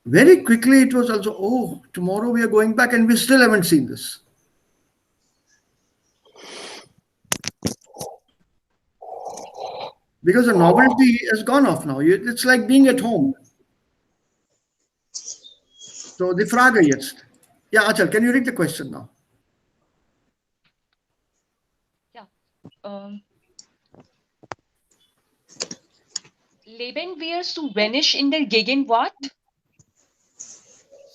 Very quickly it was also, oh, tomorrow we are going back and we still haven't seen this. Because the novelty has gone off now. It's like being at home. So the Frage jetzt. Yeah, Achal, can you read the question now? Yeah. Leben wir zu wenig in der Gegenwart?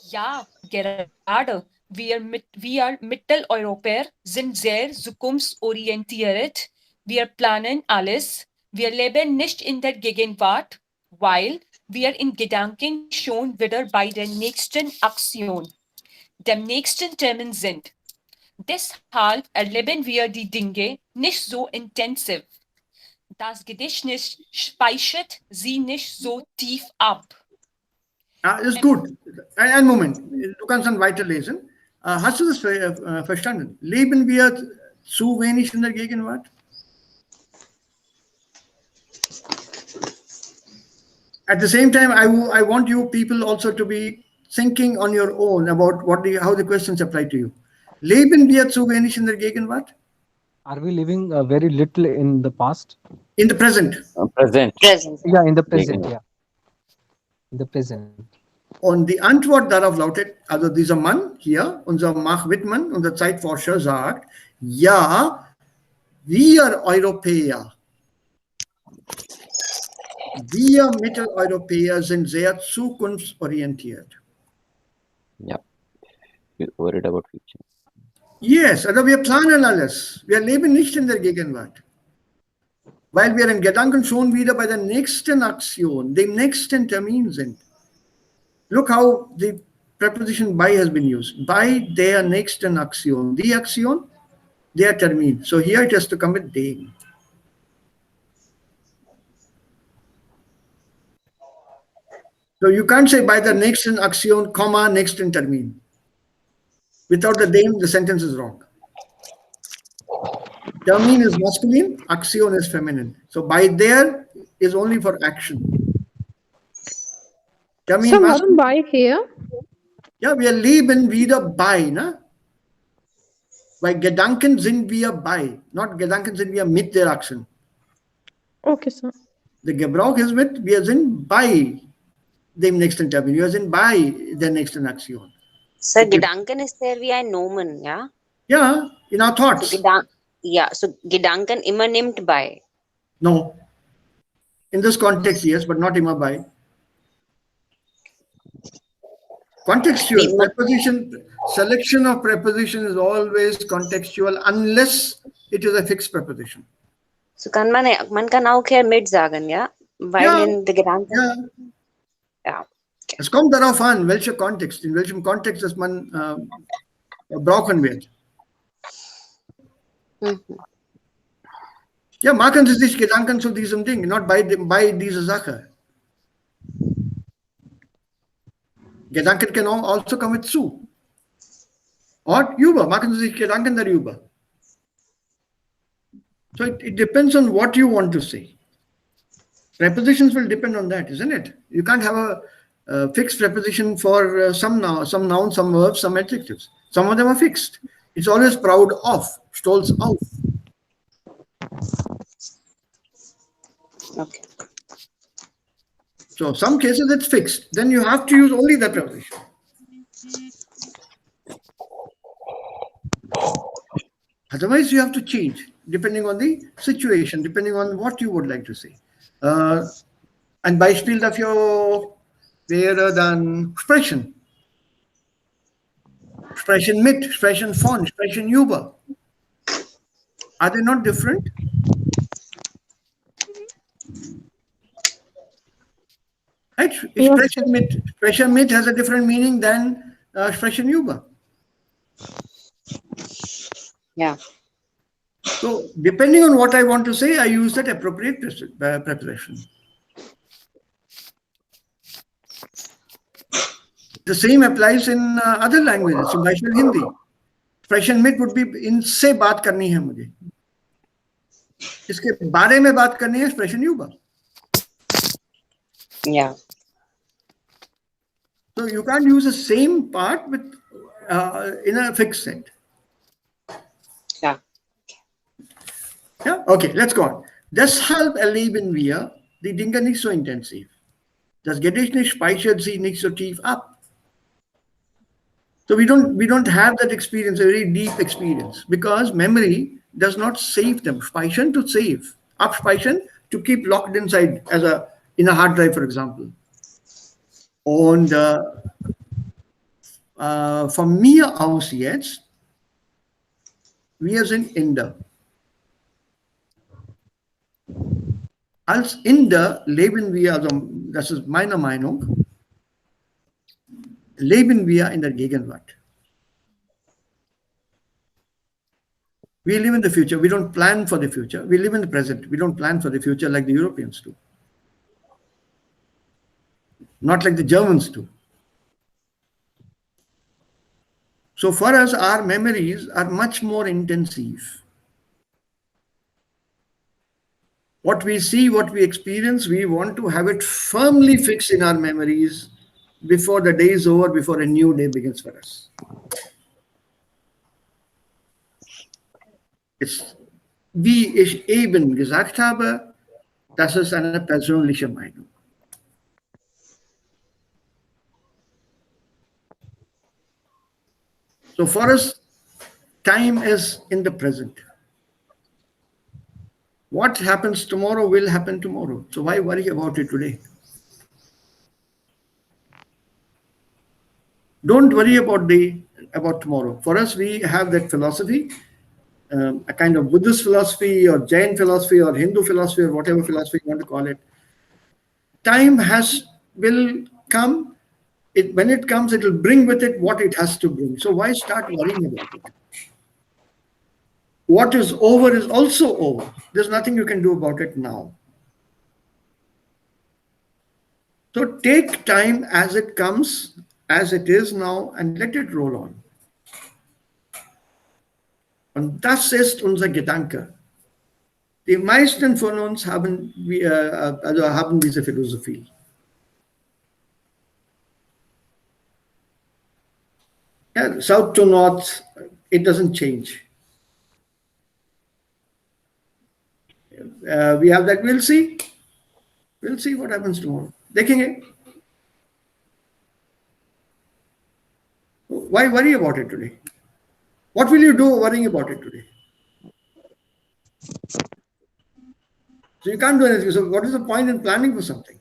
Ja, gerade. Wir Mitteleuropäer sind sehr zukunftsorientiert. Wir planen alles. Wir leben nicht in der Gegenwart, weil wir in Gedanken schon wieder bei der nächsten Aktion, dem nächsten Termin sind. Deshalb erleben wir die Dinge nicht so intensiv. Das Gedächtnis speichert sie nicht so tief ab. Ist gut. Einen Moment. Du kannst dann weiterlesen. Hast du das verstanden? Leben wir zu wenig in der Gegenwart? At the same time, I want you people also to be thinking on your own about how the questions apply to you. Leben wir zu wenig in der Gegenwart? Are we living very little in the past? In the present. Present. Present. Yeah, in the present. Gegenwart. Yeah, in the present. Und die Antwort darauf lautet, also dieser Mann hier, unser Mark Whitman, unser Zeitforscher, sagt, ja, wir Europäer, wir Mitteleuropäer sind sehr zukunftsorientiert. Yeah. You're worried about future. Yes, also wir planen alles. Wir leben nicht in der Gegenwart. Weil wir in Gedanken schon wieder bei der nächsten Aktion, dem nächsten Termin sind. Look how the preposition by has been used. Bei der nächsten Aktion. Die Aktion, der Termin. So here it has to come with dem. So you can't say by der nächsten Aktion, comma, nächsten Termin. Without the dem, the sentence is wrong. Termin is masculine, Aktion is feminine. So by there is only for action. Termin So warum bei hier? Ja, wir leben wieder bei, ne? Bei Gedanken sind wir bei, not Gedanken sind wir mit der Aktion. Okay, Sir. Der Gebrauch ist mit, wir sind bei dem nächsten Termin, wir sind bei der nächsten Aktion. Sir, Gedanken is there wie ein Nomen, ja? Ja, in our thoughts. So Gedanken immer nimmt bei. No. In this context, yes, but not immer bei. Contextual preposition, selection of preposition is always contextual unless it is a fixed preposition. So man kann auch hier mit sagen, ja? Weil Ja. in der Gedanken. Ja. Ja. Es kommt darauf an, welcher Kontext, in welchem Kontext das man brauchen wird. Ja, machen Sie sich Gedanken zu diesem Ding, not bei dieser Sache. Gedanken can also come with zu. Or über, machen Sie sich Gedanken darüber. So it depends on what you want to say. Prepositions will depend on that, isn't it? You can't have a fixed preposition for some nouns, some verbs, some adjectives. Some of them are fixed. It's always proud of, stolz auf. Okay. So some cases it's fixed. Then you have to use only that preposition. Otherwise, you have to change depending on the situation, depending on what you would like to say. Ein Beispiel dafür wäre dann sprechen. Sprechen mit, sprechen von, sprechen über. Are they not different? Right? Sprechen mit has a different meaning than sprechen über. Yeah. So depending on what I want to say, I use that appropriate preposition. The same applies in other languages, especially Hindi. Expression mit would be इनसे बात करनी है मुझे. इसके बारे में बात करनी है expression über. Yeah. So you can't use the same part with in a fixed set. Yeah. Yeah. Okay. Let's go on. Deshalb erleben wir die Dinge nicht so intensiv. Das Gedächtnis speichert sie nicht so tief ab. So we don't have that experience, a very deep experience, because memory does not save them. Speichern to save, abspeichern to keep locked inside in a hard drive, for example. Und von mir aus jetzt, wir sind Inder. Als Inder leben wir, also das ist meine Meinung, leben wir in der Gegenwart. We live in the future. We don't plan for the future. We live in the present. We don't plan for the future like the Europeans do. Not like the Germans do. So for us, our memories are much more intensive. What we see, what we experience, we want to have it firmly fixed in our memories before the day is over, before a new day begins for us. It's, wie ich eben gesagt habe, das ist eine persönliche Meinung. So for us, time is in the present. What happens tomorrow will happen tomorrow. So why worry about it today? Don't worry about tomorrow. For us, we have that philosophy, a kind of Buddhist philosophy or Jain philosophy or Hindu philosophy or whatever philosophy you want to call it. Time will come. When it comes, it will bring with it what it has to bring. So why start worrying about it? What is over is also over. There's nothing you can do about it now. So take time as it comes, as it is now, and let it roll on. Und das ist unser Gedanke. Die meisten von uns haben diese Philosophie. Yeah, south to north, it doesn't change. We have that. We'll see. We'll see what happens tomorrow. देखेंगे. Why worry about it today? What will you do worrying about it today? So you can't do anything. So what is the point in planning for something?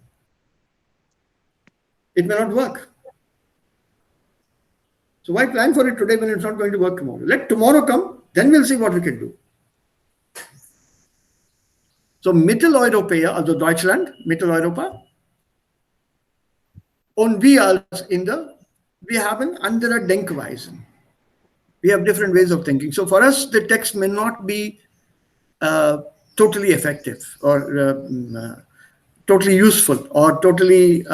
It may not work. So why plan for it today when it's not going to work tomorrow? Let tomorrow come, then we'll see what we can do. So Mitteleuropäer, also Deutschland, Mitteleuropa, und wir als Inder, wir haben andere Denkweisen. We have different ways of thinking. So for us, the text may not be totally effective or totally useful or totally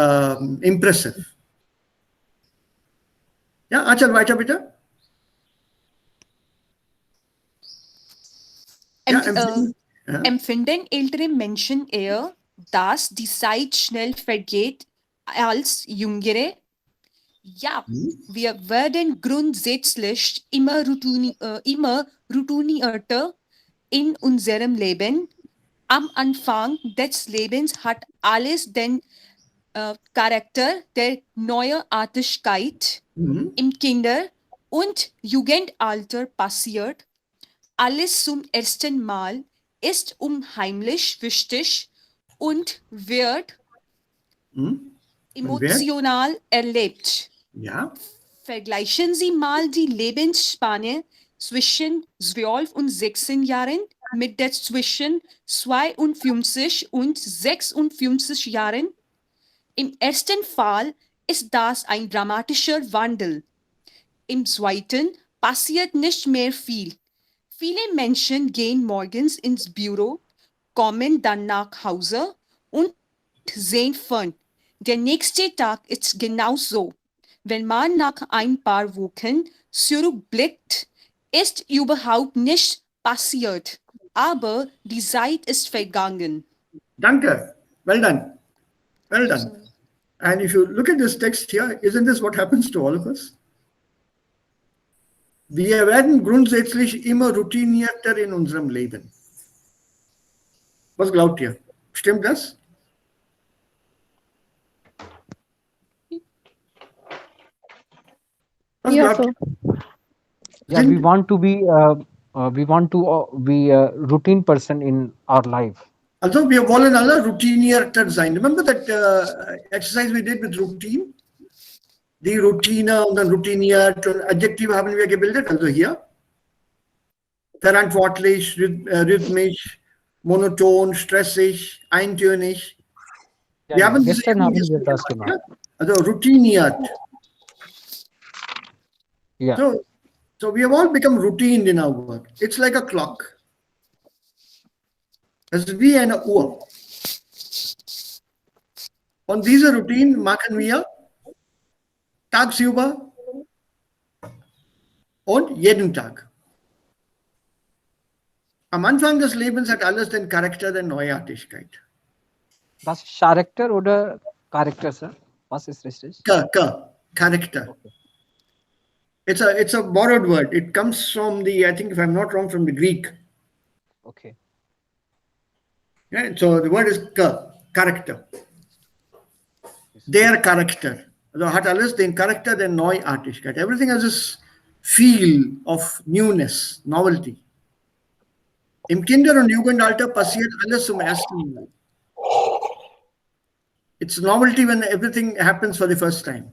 impressive. Ja, Achal, weiter bitte. Empfinden ältere Menschen eher, dass die Zeit schnell vergeht als jüngere? Ja, wir werden grundsätzlich immer routinierter in unserem Leben. Am Anfang des Lebens hat alles den Charakter der Neuartigkeit. Im Kinder- und Jugendalter passiert alles zum ersten Mal, ist unheimlich wichtig und wird emotional erlebt. Ja. Vergleichen Sie mal die Lebensspanne zwischen 12 und 16 Jahren mit der zwischen 52 und 56 Jahren. Im ersten Fall ist das ein dramatischer Wandel. Im zweiten passiert nicht mehr viel. Viele Menschen gehen morgens ins Büro, kommen dann nach Hause und sehen fern. Der nächste Tag ist genauso. Wenn man nach ein paar Wochen zurückblickt, ist überhaupt nichts passiert. Aber die Zeit ist vergangen. Danke. Well done. Well done. And if you look at this text here, isn't this what happens to all of us? Wir werden grundsätzlich immer routinierter in unserem Leben. Was glaubt ihr? Stimmt das? Was Ja, glaubt so. ihr? Yeah, we want to be a routine person in our life. Also, wir wollen alle routinierter sein. Remember that exercise we did with routine? Die Routine und dann routiniert und Adjektive haben wir gebildet, also hier. Verantwortlich, rhythmisch, monoton, stressig, eintönig. Ja, Wir haben diese gestern haben Übungen wir das gemacht, gemacht. ja? Also routiniert. Yeah. So, So we have all become routine in our work. It's like a clock. There's we and a Uhr. Und diese Routine machen wir tagsüber und jeden Tag. Am Anfang des Lebens hat alles den Charakter der Neuartigkeit. Was ist Charakter oder Charakter, Sir? Was ist richtig? Character. It's a borrowed word. It comes from the, I think if I'm not wrong, from the Greek. Okay. Yeah, so the word is character. Their character. Also hat alles den Charakter der Neuartigkeit. Everything has this feel of newness, novelty. Im Kinder- und Jugendalter passiert alles zum ersten Mal. It's novelty when everything happens for the first time.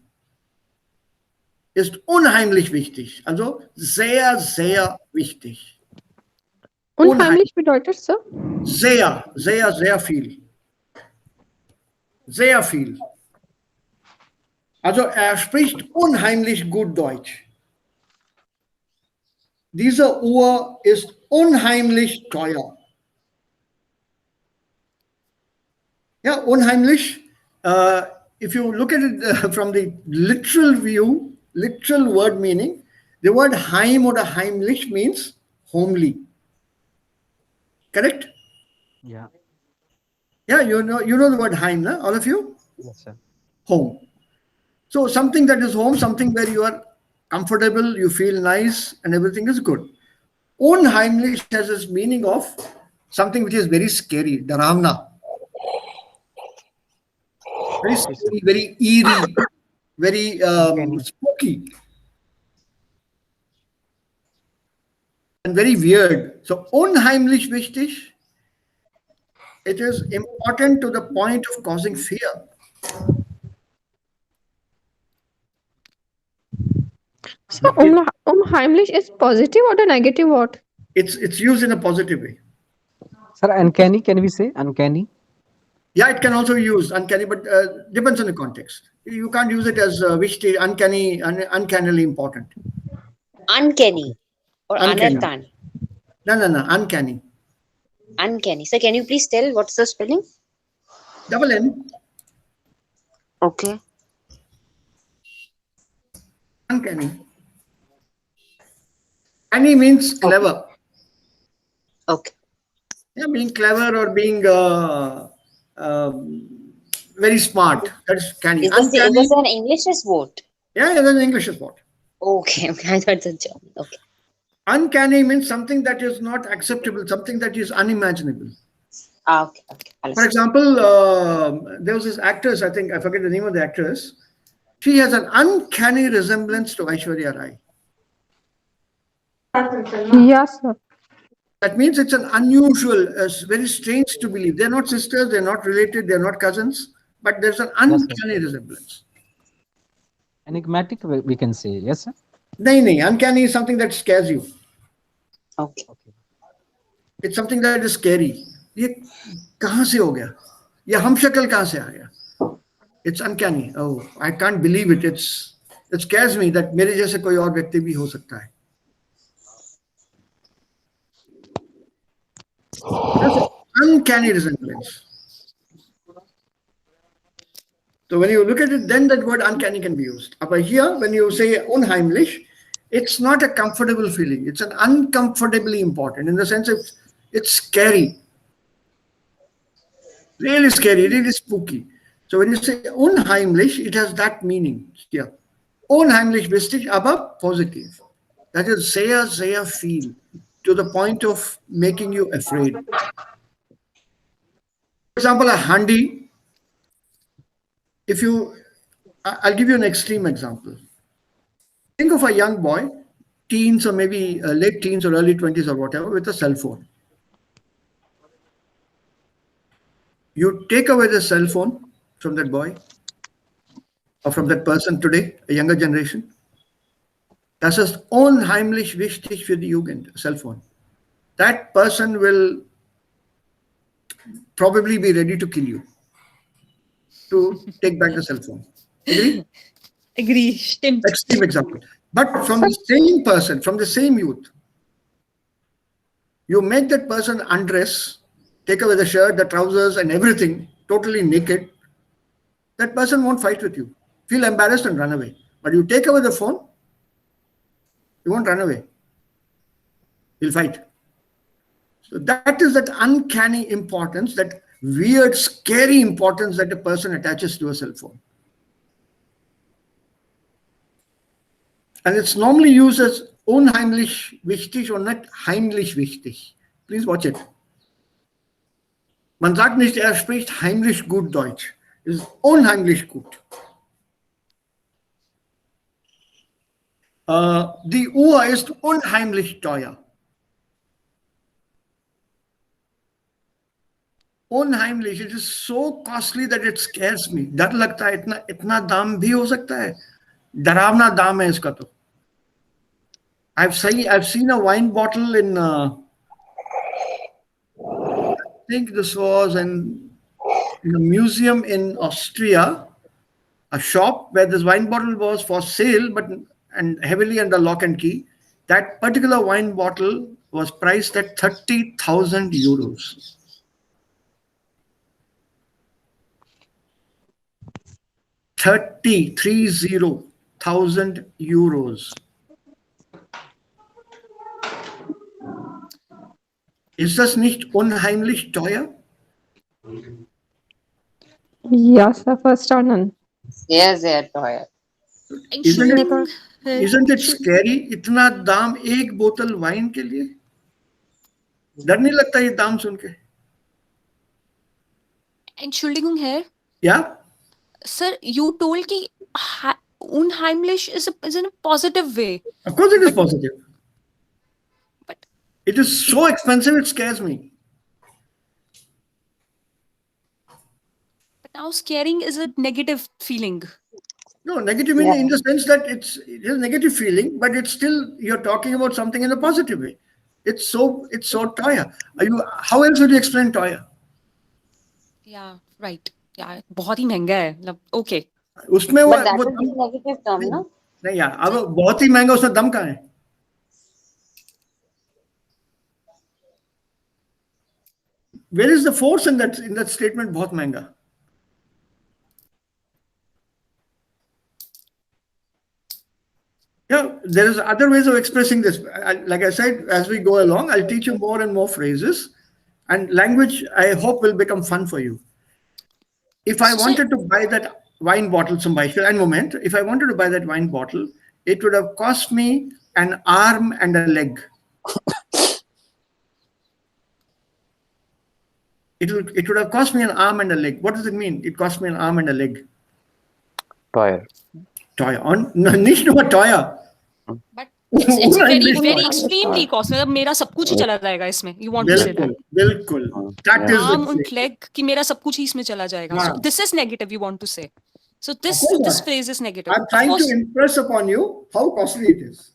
Ist unheimlich wichtig. Also sehr, sehr wichtig. Unheimlich bedeutet, Sir? Sehr, sehr, sehr viel. Sehr viel. Also er spricht unheimlich gut Deutsch. Diese Uhr ist unheimlich teuer. Ja, unheimlich. If you look at it from the literal view, literal word meaning, the word heim or heimlich means homely. Correct? Yeah. Yeah, you know the word heim, no? All of you? Yes, sir. Home. So something that is home, something where you are comfortable, you feel nice, and everything is good. Unheimlich has this meaning of something which is very scary, daravna. Very scary, very eerie, very spooky, and very weird. So unheimlich wichtig, it is important to the point of causing fear. So unheimlich is positive or the negative word? It's used in a positive way. Sir, uncanny, can we say uncanny? Yeah, it can also be used uncanny, but depends on the context. You can't use it as wichtig, uncanny, uncannily important. Uncanny or Uncanny. anarkan? No, uncanny. Uncanny. So can you please tell what's the spelling? Double N, Okay. uncanny. Canny means clever. Okay. Yeah, being clever or being very smart. That's canny. Is this Uncanny. an English word? Yeah, that's an English word. Okay. I thought it's a German. Okay. Uncanny means something that is not acceptable, something that is unimaginable. Okay. For example, there was this actress, I think, I forget the name of the actress. She has an uncanny resemblance to Aishwarya Rai. Yes, sir. That means it's an unusual, very strange to believe. They're not sisters, they're not related, they're not cousins, but there's an uncanny resemblance. Enigmatic, we can say. Yes, sir. No, uncanny is something that scares you. Okay. It's something that is scary. ये कहाँ से हो गया? ये हम शक्ल कहाँ से आ गया? It's uncanny. Oh, I can't believe it. It scares me that मेरे जैसे कोई और व्यक्ति भी हो सकता है. That's an uncanny resemblance. So when you look at it, then that word uncanny can be used. But here, when you say unheimlich, it's not a comfortable feeling. It's an uncomfortably important in the sense it's scary. Really scary, really spooky. So when you say unheimlich, it has that meaning here. Unheimlich wichtig, aber positive. That is sehr viel, to the point of making you afraid. For example, a handi, I'll give you an extreme example. Think of a young boy, teens or maybe late teens or early 20s or whatever, with a cell phone. You take away the cell phone from that boy or from that person today, a younger generation. Das ist unheimlich wichtig für die Jugend, cell phone. That person will probably be ready to kill you to take back the cell phone. Agree? Agree. Stimmt. Extreme example. But from the same person, from the same youth, you make that person undress, take away the shirt, the trousers, and everything, totally naked. That person won't fight with you. Feel embarrassed and run away. But you take away the phone, he won't run away. He'll fight. So that is that uncanny importance, that weird, scary importance that a person attaches to a cell phone. And it's normally used as unheimlich wichtig or not heimlich wichtig. Please watch it. Man sagt nicht, er spricht heimlich gut Deutsch. Es ist unheimlich gut. Die Uhr ist unheimlich teuer. Unheimlich. It is so costly that it scares me. डर लगता है इतना इतना दाम भी हो सकता है. डरावना दाम है इसका तो. I've seen a wine bottle in I think this was in a museum in Austria, a shop where this wine bottle was for sale, but and heavily under lock and key. That particular wine bottle was priced at 30,000 euros. €30,000. Ist das nicht unheimlich teuer? Ja, sir, verstanden. Sehr, sehr teuer. Isn't it scary? इतना दाम एक बोतल wine के लिए? डर नहीं लगता ये दाम सुन के? Entschuldigung, Herr. Yeah? Sir, you told कि unheimlich is in a positive way. Of course it is positive. But it is so expensive, it scares me. But now scaring is a negative feeling. No, negative meaning in the sense that it is a negative feeling, but it's still, you're talking about something in a positive way. It's so toya. How else would you explain toya? Yeah, right. Yeah, बहुत ही महंगा है. Okay. उसमें But that is the negative term, no? नहीं यार, अब बहुत ही महंगा, उसमें दम कहाँ है? Where is the force in that statement? बहुत महंगा. Yeah, there is other ways of expressing this. Like I said, as we go along, I'll teach you more and more phrases, and language, I hope, will become fun for you. If I wanted to buy that wine bottle, some Beispiel, ein Moment, if I wanted to buy that wine bottle, it would have cost me an arm and a leg. It would have cost me an arm and a leg. What does it mean? It cost me an arm and a leg. Toyer. Toyer. Nicht nur teuer. But it's very extremely costly. मतलब मेरा सब कुछ ही चला जाएगा इसमें. You want to say that? बिल्कुल. That is arm and leg कि मेरा सब कुछ ही इसमें चला जाएगा. So this is negative, you want to say. So this phrase is negative. I'm trying to impress upon you how costly it is.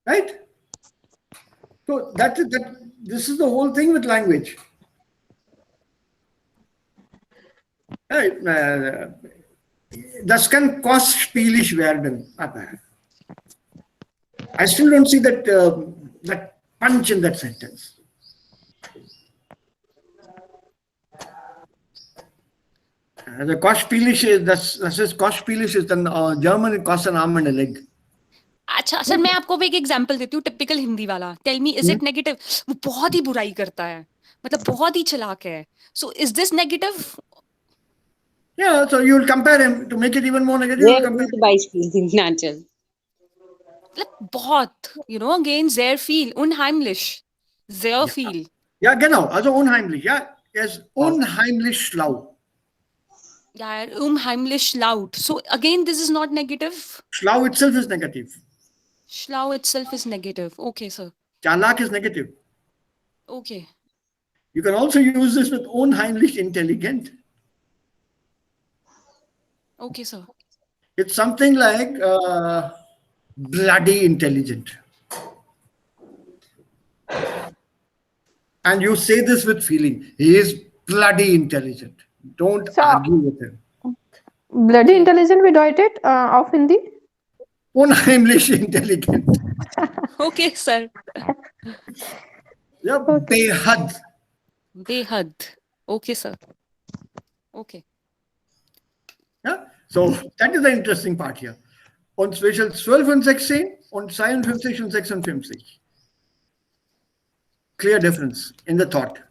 Right? So this is the whole thing with language. Right? Das kann kostspielig werden. I still don't see that punch in that sentence. The kostspielig is kostspielig is then German, it costs an arm and a leg. अच्छा sir, मैं आपको एक example देती हूँ, typical Hindi वाला. Tell me, is it negative? वो बहुत ही बुराई करता है, मतलब बहुत ही चालाक है. So is this negative? Yeah, so you'll compare him to make it even more negative. Sehr gute Beispiele, Nachal. बहुत, again, sehr viel, unheimlich, sehr viel. Ja, genau, also unheimlich, ja. Er ist unheimlich schlau. Yeah, unheimlich laut. So again, this is not negative. Schlau itself is negative. Schlau itself is negative. Okay, sir. Chalak is negative. Okay. You can also use this with unheimlich intelligent. Okay, sir. It's something like bloody intelligent. And you say this with feeling. He is bloody intelligent. Don't argue with him. Bloody intelligent bedeutet auf Hindi? Unheimlich intelligent. Okay, sir. Yeah, Okay. behad. Behad. Okay, sir. Okay. Ja? So, that is the interesting part here. Und zwischen 12 und 16 und 52 und 56. Clear difference in the thought.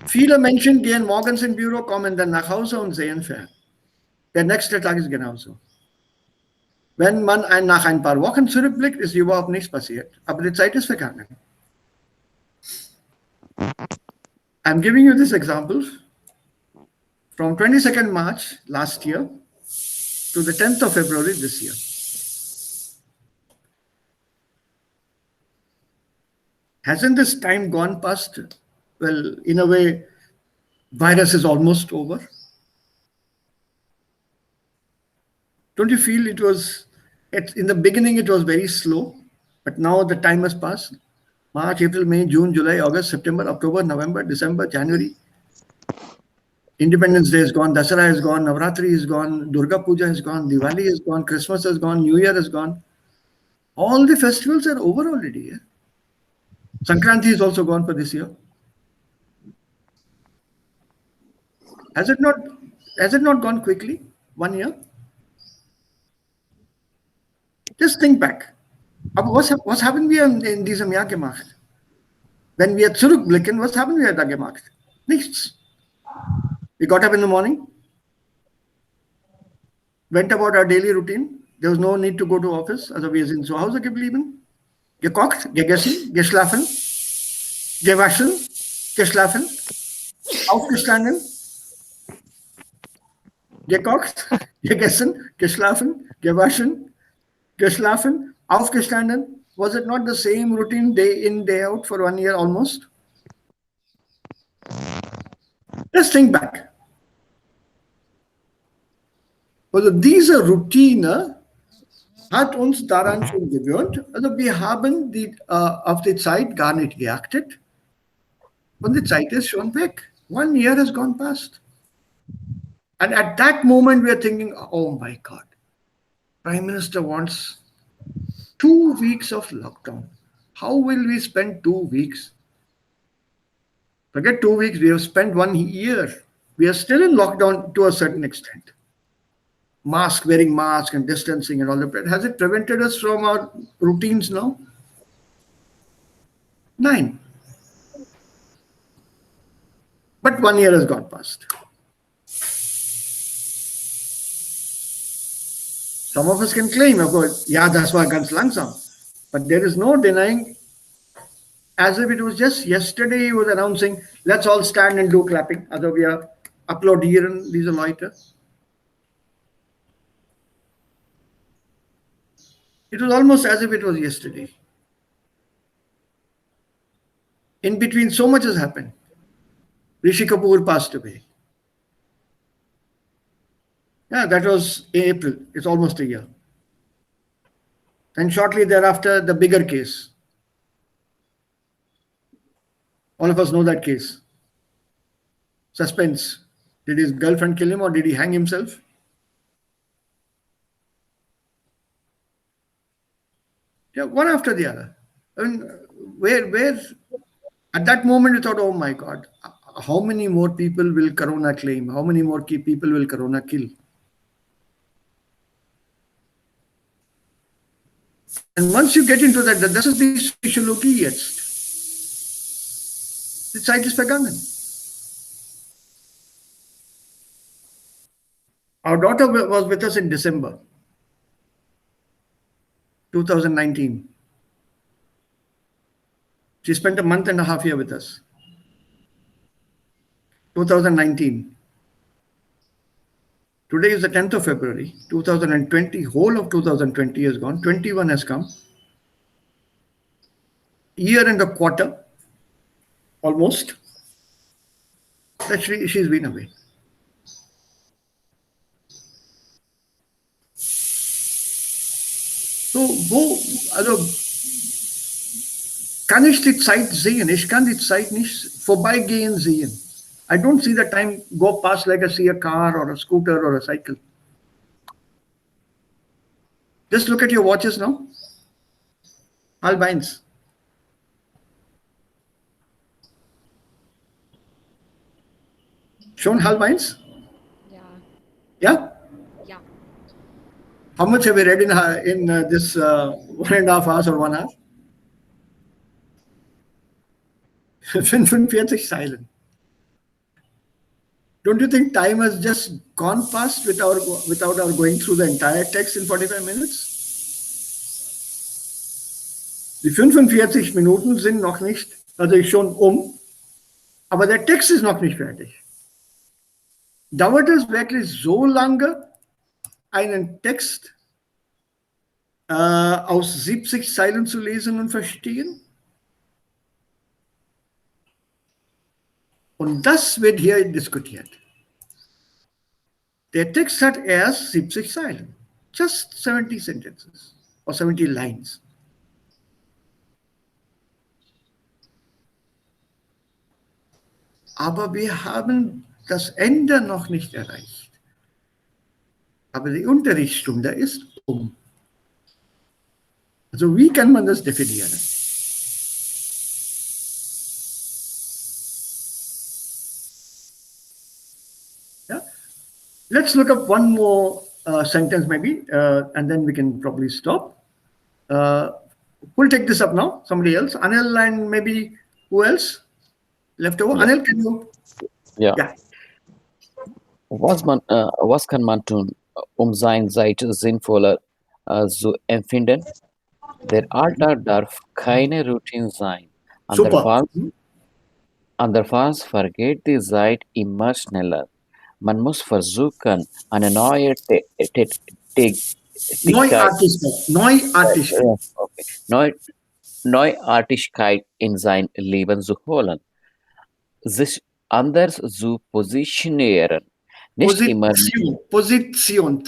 Viele Menschen gehen morgens ins Büro, kommen dann nach Hause und sehen fern. Der nächste Tag ist genauso. Wenn man nach ein paar Wochen zurückblickt, ist überhaupt nichts passiert. Aber die Zeit ist vergangen. I'm giving you this example from 22nd March last year to the 10th of February this year. Hasn't this time gone past? Well, in a way, virus is almost over. Don't you feel in the beginning it was very slow, but now the time has passed? March, April, May, June, July, August, September, October, November, December, January. Independence Day is gone, Dasara is gone, Navratri is gone, Durga Puja is gone, Diwali is gone, Christmas is gone, New Year is gone. All the festivals are over already. Yeah? Sankranti is also gone for this year. Has it not gone quickly? 1 year? Just think back. Aber was haben wir in diesem Jahr gemacht? Wenn wir zurückblicken, was haben wir da gemacht? Nichts. We got up in the morning, went about our daily routine. There was no need to go to office. Also wir sind zu Hause geblieben, gekocht, gegessen, geschlafen, gewaschen, geschlafen, aufgestanden, gekocht, gegessen, geschlafen, gewaschen, geschlafen, aufgestanden. Was it not the same routine day in, day out for 1 year almost? Just think back. Also diese Routine hat uns daran schon gewöhnt. Also wir haben auf die Zeit gar nicht geachtet. Und die Zeit ist schon weg. 1 year has gone past. And at that moment we are thinking, oh my God, Prime Minister wants 2 weeks of lockdown. How will we spend 2 weeks? Forget 2 weeks, we have spent 1 year. We are still in lockdown to a certain extent. Wearing mask and distancing and all of that. Has it prevented us from our routines now? 9. But 1 year has gone past. Some of us can claim, of course, yeah, das war ganz langsam. But there is no denying, as if it was just yesterday he was announcing, let's all stand and do clapping. Also wir applaudieren diese Leute. It was almost as if it was yesterday. In between, so much has happened. Rishi Kapoor passed away. Yeah, that was April. It's almost a year. And shortly thereafter, the bigger case. All of us know that case. Suspense. Did his girlfriend kill him or did he hang himself? Yeah, one after the other. I mean, where at that moment you thought, oh my God, how many more people will Corona claim? How many more people will Corona kill? And once you get into that, das ist die Psychologie jetzt. Die Zeit ist vergangen. Our daughter was with us in December 2019. She spent a month and a half here with us. 2019. Today is the 10th of February. 2020, whole of 2020 has gone. 21 has come. Year and a quarter, almost, that she's been away. So, also, kann ich die Zeit sehen? Ich kann die Zeit nicht vorbeigehen sehen. I don't see the time go past like I see a car or a scooter or a cycle. Just look at your watches now. Albines. Shown Halbines? Yeah. Yeah? Yeah. How much have we read in this 1.5 hours or 1 hour? 45 Zeilen. Don't you think time has just gone past without our going through the entire text in 45 minutes? Die 45 Minuten sind noch nicht, also schon aber der Text ist noch nicht fertig. Dauert es wirklich so lange, einen Text aus 70 Zeilen zu lesen und verstehen? Und das wird hier diskutiert. Der Text hat erst 70 Zeilen. Just 70 sentences or 70 lines. Aber wir haben das Ende noch nicht erreicht. Aber die Unterrichtsstunde ist um. Also wie kann man das definieren? Yeah? Let's look up one more sentence maybe, and then we can probably stop. Who'll take this up now? Somebody else? Anil and maybe who else? Left over? Yeah. Anil, can you? Ja. Was kann man tun, seine Seite sinnvoller zu empfinden? Der Alltag darf keine Routine sein. Andernfalls vergeht die Zeit immer schneller. Man muss versuchen, eine neue Neuartigkeit in sein Leben zu holen. Sich anders zu positionieren. Nicht immer positionieren.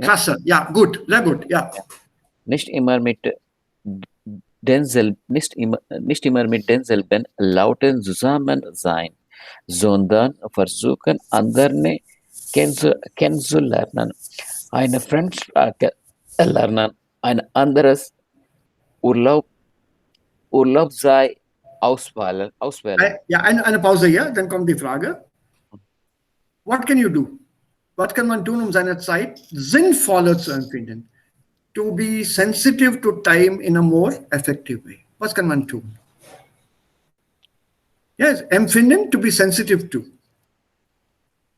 Klasse, ja, gut, sehr gut, ja. Nicht immer mit denselben Lauten zusammen sein, sondern versuchen, andere kennenzulernen, eine Fremdsprache lernen, ein anderes Urlaub sei auswählen. Ja, eine Pause hier, dann kommt die Frage. What can you do? Was kann man tun, seine Zeit sinnvoller zu empfinden? To be sensitive to time in a more effective way. Was kann man tun? Yes, empfinden, to be sensitive to.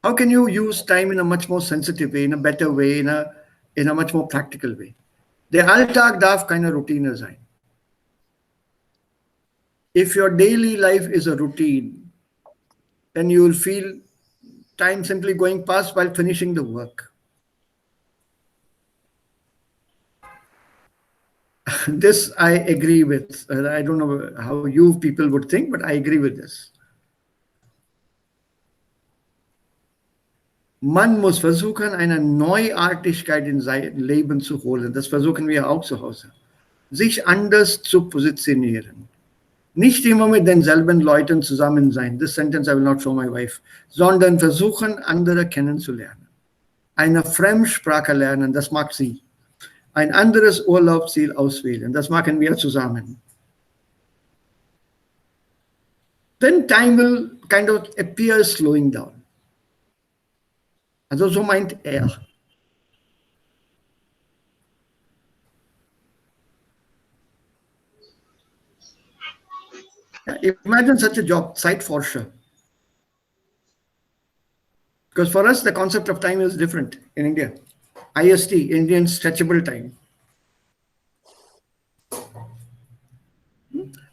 How can you use time in a much more sensitive way, in a better way, in a much more practical way? Der Alltag darf keine Routine sein. If your daily life is a routine, then you will feel time simply going past while finishing the work. This I agree with. I don't know how you people would think, but I agree with this. Man muss versuchen, eine Neuartigkeit in sein Leben zu holen. Das versuchen wir auch zu Hause. Sich anders zu positionieren. Nicht immer mit denselben Leuten zusammen sein. This sentence I will not show my wife. Sondern versuchen, andere kennenzulernen. Eine Fremdsprache lernen, das mag sie. Ein anderes Urlaubsziel auswählen, das machen wir zusammen. Then time will kind of appear slowing down. Also so meint er. Imagine such a job, Zeitforscher. Because for us, the concept of time is different in India. IST, Indian Stretchable Time.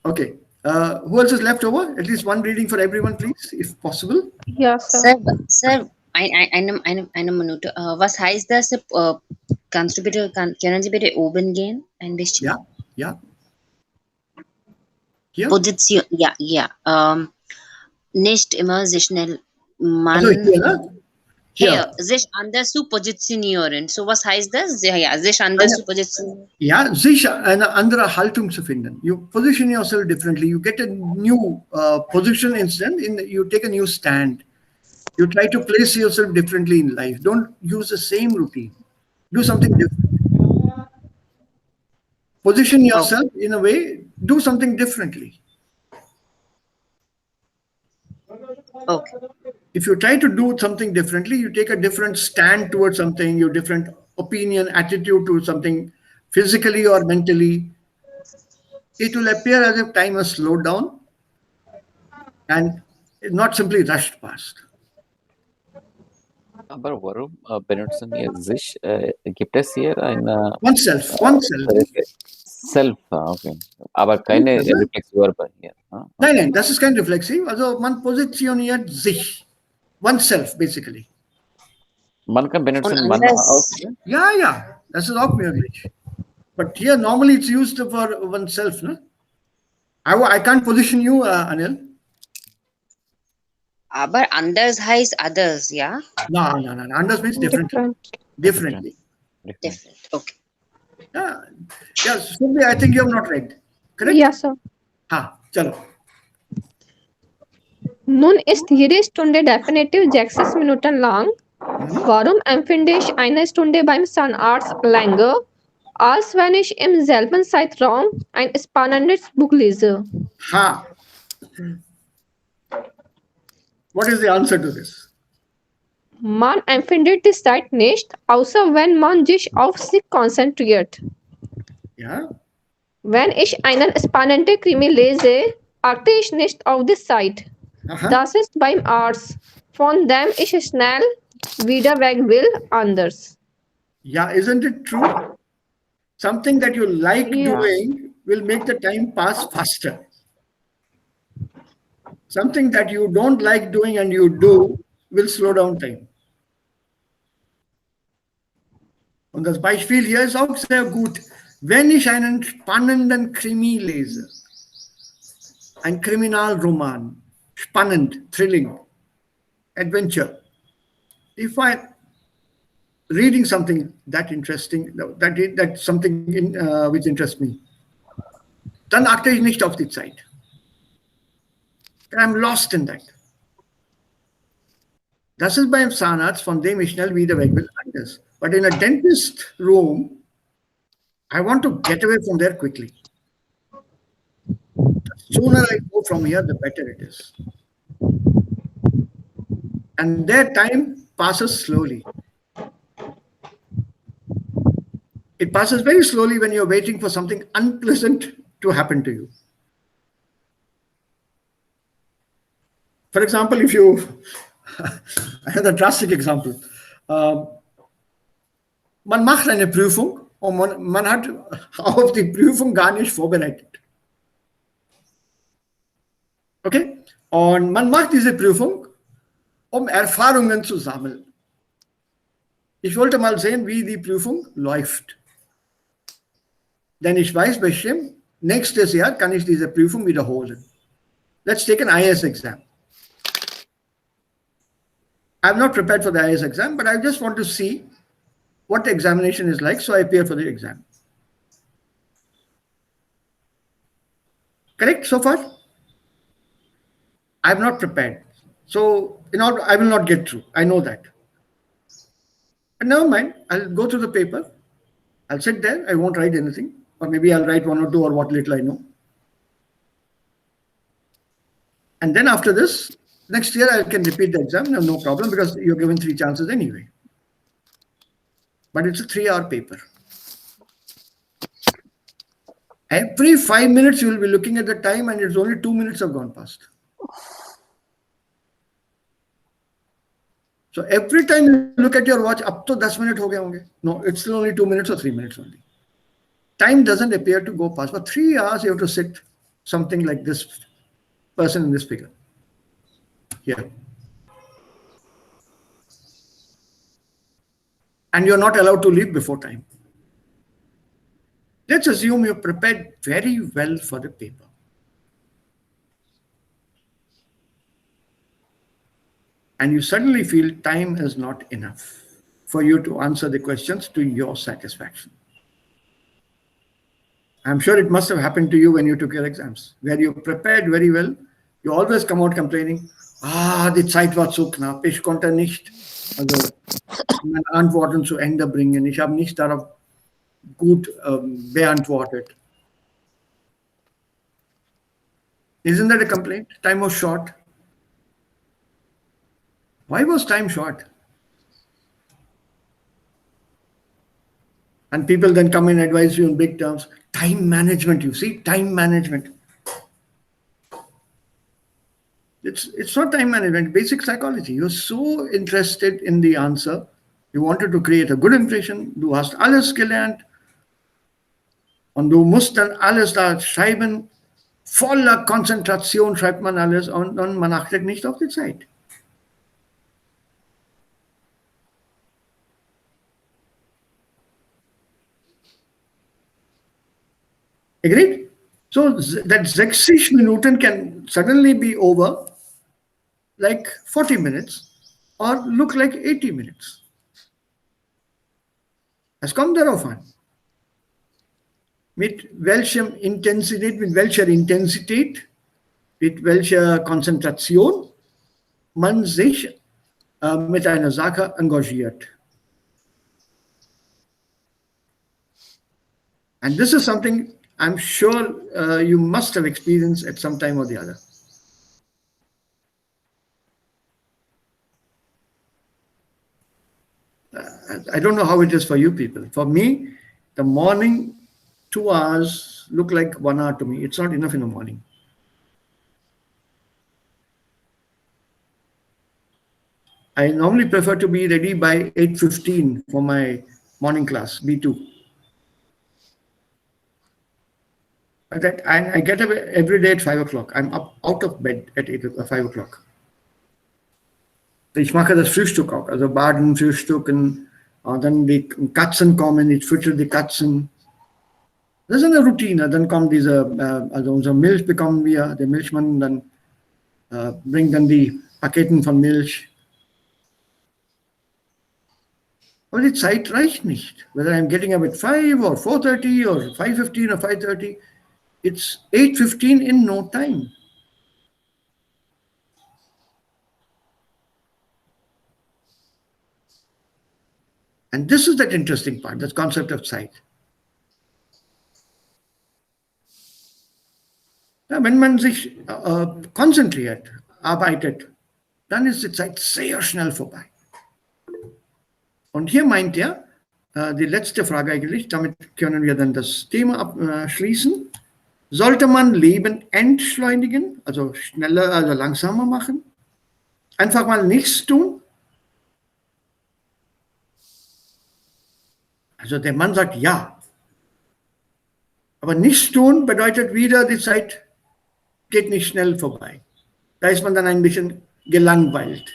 Okay. Who else is left over? At least one reading for everyone, please, if possible. Yes, sir. Sir, eine Minute. Was heißt das? Können Sie bitte oben gehen? Ein bisschen. Ja. Hier? Position, ja. Nicht immer so schnell. Also hier, ne? Here. Hier, sich anders zu positionieren. So was heißt das? Ja, sich anders Eine, zu positionieren. ja, sich eine andere Haltung zu finden. You position yourself differently. You get a new position instant. You take a new stand. You try to place yourself differently in life. Don't use the same routine. Do something different. Position Okay. yourself in a way. Do something differently. Okay. If you try to do something differently, you take a different stand towards something, your different opinion, attitude to something, physically or mentally, it will appear as if time has slowed down and not simply rushed past. Aber warum benutzen wir sich? Gibt es hier eine Oneself, oneself. Self? Okay. Aber keine Reflexverben hier. Nein, nein, das ist kein Reflexiv. Also man positioniert sich. Oneself, basically. Man kann Und benutzen man auch anders, hier. Ja, ja, das ist auch möglich. But here, normally it's used for oneself. No? I can't position you, Anil. aber anders heißt others, ja? No, no, no. Anders means differently. Different. Differently. Different. Okay. Yeah. Yes, Subi, I think you have not read. Correct? Yes, sir. Ha, chalo. Nun ist jede Stunde definitiv 6 Minuten lang. Warum empfinde ich eine Stunde beim Zahnarzt länger, als wenn ich im selben Zeitraum ein spannendes Buch lese? Ha. What is the answer to this? Man empfindet die Zeit nicht, außer wenn man sich auf sie konzentriert. Yeah. Wenn ich einen spannenden Krimi lese, achte ich nicht auf die Zeit. Uh-huh. Das ist beim Arzt, von dem ich schnell wieder weg will, anders. Yeah, isn't it true? Something that you like Yeah. doing will make the time pass faster. Something that you don't like doing and you do will slow down time. Und das Beispiel hier ist auch sehr gut. Wenn ich einen spannenden Krimi lese, ein Kriminalroman, spannend, thrilling, adventure, if I reading something that interesting, that's something which interests me, dann achte ich nicht auf die Zeit. I'm lost in that. Das ist beim Zahnarzt, von dem ich schnell wieder weg will, anders. But in a dentist room, I want to get away from there quickly. The sooner I go from here, the better it is. And their time passes slowly. It passes very slowly when you're waiting for something unpleasant to happen to you. For example, if you, I had a drastic example. Man macht eine Prüfung und man hat auf die Prüfung gar nicht vorbereitet. Okay? Und man macht diese Prüfung, um Erfahrungen zu sammeln. Ich wollte mal sehen, wie die Prüfung läuft. Denn ich weiß bestimmt, nächstes Jahr kann ich diese Prüfung wiederholen. Let's take an IS exam. I'm not prepared for the IS exam, but I just want to see what the examination is like, so I appear for the exam. Correct so far? I'm not prepared. So, I will not get through. I know that. But never mind, I'll go through the paper. I'll sit there, I won't write anything. Or maybe I'll write one or two or what little I know. And then after this, next year I can repeat the exam, no problem, because you're given 3 chances anyway. But it's a 3-hour paper. Every 5 minutes you will be looking at the time and it's only 2 minutes have gone past. So every time you look at your watch, up to 10 minutes ho gaye honge. No, it's still only 2 minutes or 3 minutes only. Time doesn't appear to go past. For 3 hours you have to sit something like this person in this figure. Here. And you're not allowed to leave before time. Let's assume you're prepared very well for the paper. and you suddenly feel time is not enough for you to answer the questions to your satisfaction. I'm sure it must have happened to you when you took your exams, where you prepared very well. You always come out complaining, die Zeit war zu knapp, ich konnte nicht, also meine Antworten zu Ende bringen, ich habe nicht darauf gut beantwortet. Isn't that a complaint? Time was short. Why was time short? And people then come and advise you in big terms. Time management, you see, time management. It's not time management, basic psychology. You're so interested in the answer. You wanted to create a good impression. Du hast alles gelernt. Und du musst dann alles da schreiben. Voller Konzentration schreibt man alles und man achtet nicht auf die Zeit. Agreed? So that 60 Minuten can suddenly be over like 40 minutes or look like 80 minutes. Es kommt darauf an, mit welcher Intensität, mit welcher Konzentration man sich mit einer Sache engagiert. And this is something I'm sure you must have experienced at some time or the other. I don't know how it is for you people. For me, the morning 2 hours look like 1 hour to me. It's not enough in the morning. I normally prefer to be ready by 8:15 for my morning class, B2. I get up every day at 5 o'clock. I'm up out of bed at 5 o'clock. Ich mache das Frühstück auch, also baden, frühstücken, dann die Katzen kommen, ich fütter die Katzen. Das ist eine Routine. Dann kommt also unsere Milch bekommen wir, der Milchmann dann bringt dann die Paketen von Milch. Aber die Zeit reicht nicht. Whether I'm getting up at 5 or 4:30 or 5:15 or 5:30, it's 8:15 in no time. And this is that interesting part, that concept of Zeit. Ja, wenn man sich konzentriert, arbeitet, dann ist die Zeit sehr schnell vorbei. Und hier meint er, die letzte Frage eigentlich, damit können wir dann das Thema abschließen. Sollte man Leben entschleunigen, also schneller, also langsamer machen? Einfach mal nichts tun? Also der Mann sagt ja. Aber nichts tun bedeutet wieder, die Zeit geht nicht schnell vorbei. Da ist man dann ein bisschen gelangweilt.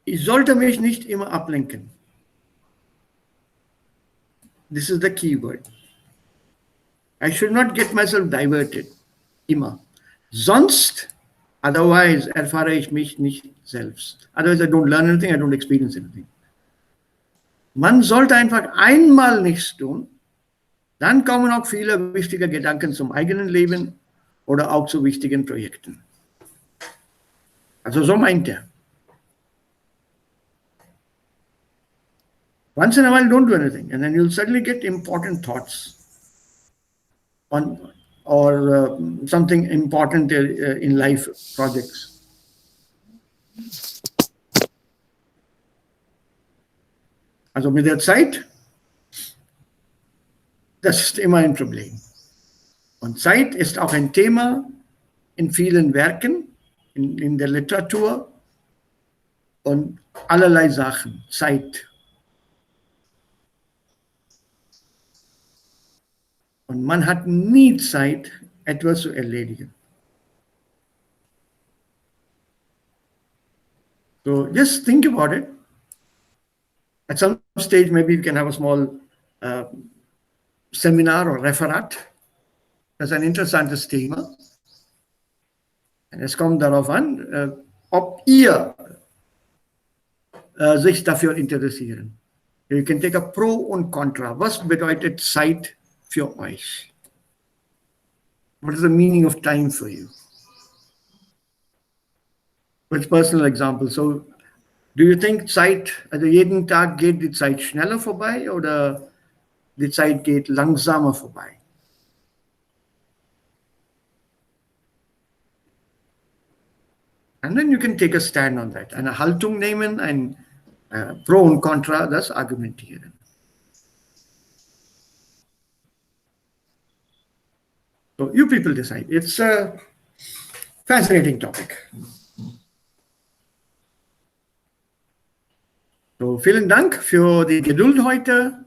Ich sollte mich nicht immer ablenken. This is the key word. I should not get myself diverted. Immer. Sonst, otherwise erfahre ich mich nicht selbst. Otherwise I don't learn anything, I don't experience anything. Man sollte einfach einmal nichts tun, dann kommen auch viele wichtige Gedanken zum eigenen Leben oder auch zu wichtigen Projekten. Also so meint er. Once in a while, don't do anything, and then you'll suddenly get important thoughts on or something important in life projects. Also mit der Zeit, das ist immer ein Problem. Und Zeit ist auch ein Thema in vielen Werken, in der Literatur und allerlei Sachen. Zeit. Und man hat nie Zeit, etwas zu erledigen. So just think about it. At some stage, maybe we can have a small Seminar or Referat. Das ist ein interessantes Thema. Und es kommt darauf an, ob ihr sich dafür interessieren. You can take a Pro und Contra. Was bedeutet Zeit für euch? What is the meaning of time for you? With personal example. So, do you think Zeit, also jeden Tag geht die Zeit schneller vorbei oder die Zeit geht langsamer vorbei? And then you can take a stand on that. Eine Haltung nehmen, ein Pro und Contra, das argumentieren. So you people decide. It's a fascinating topic. So vielen Dank für die Geduld heute.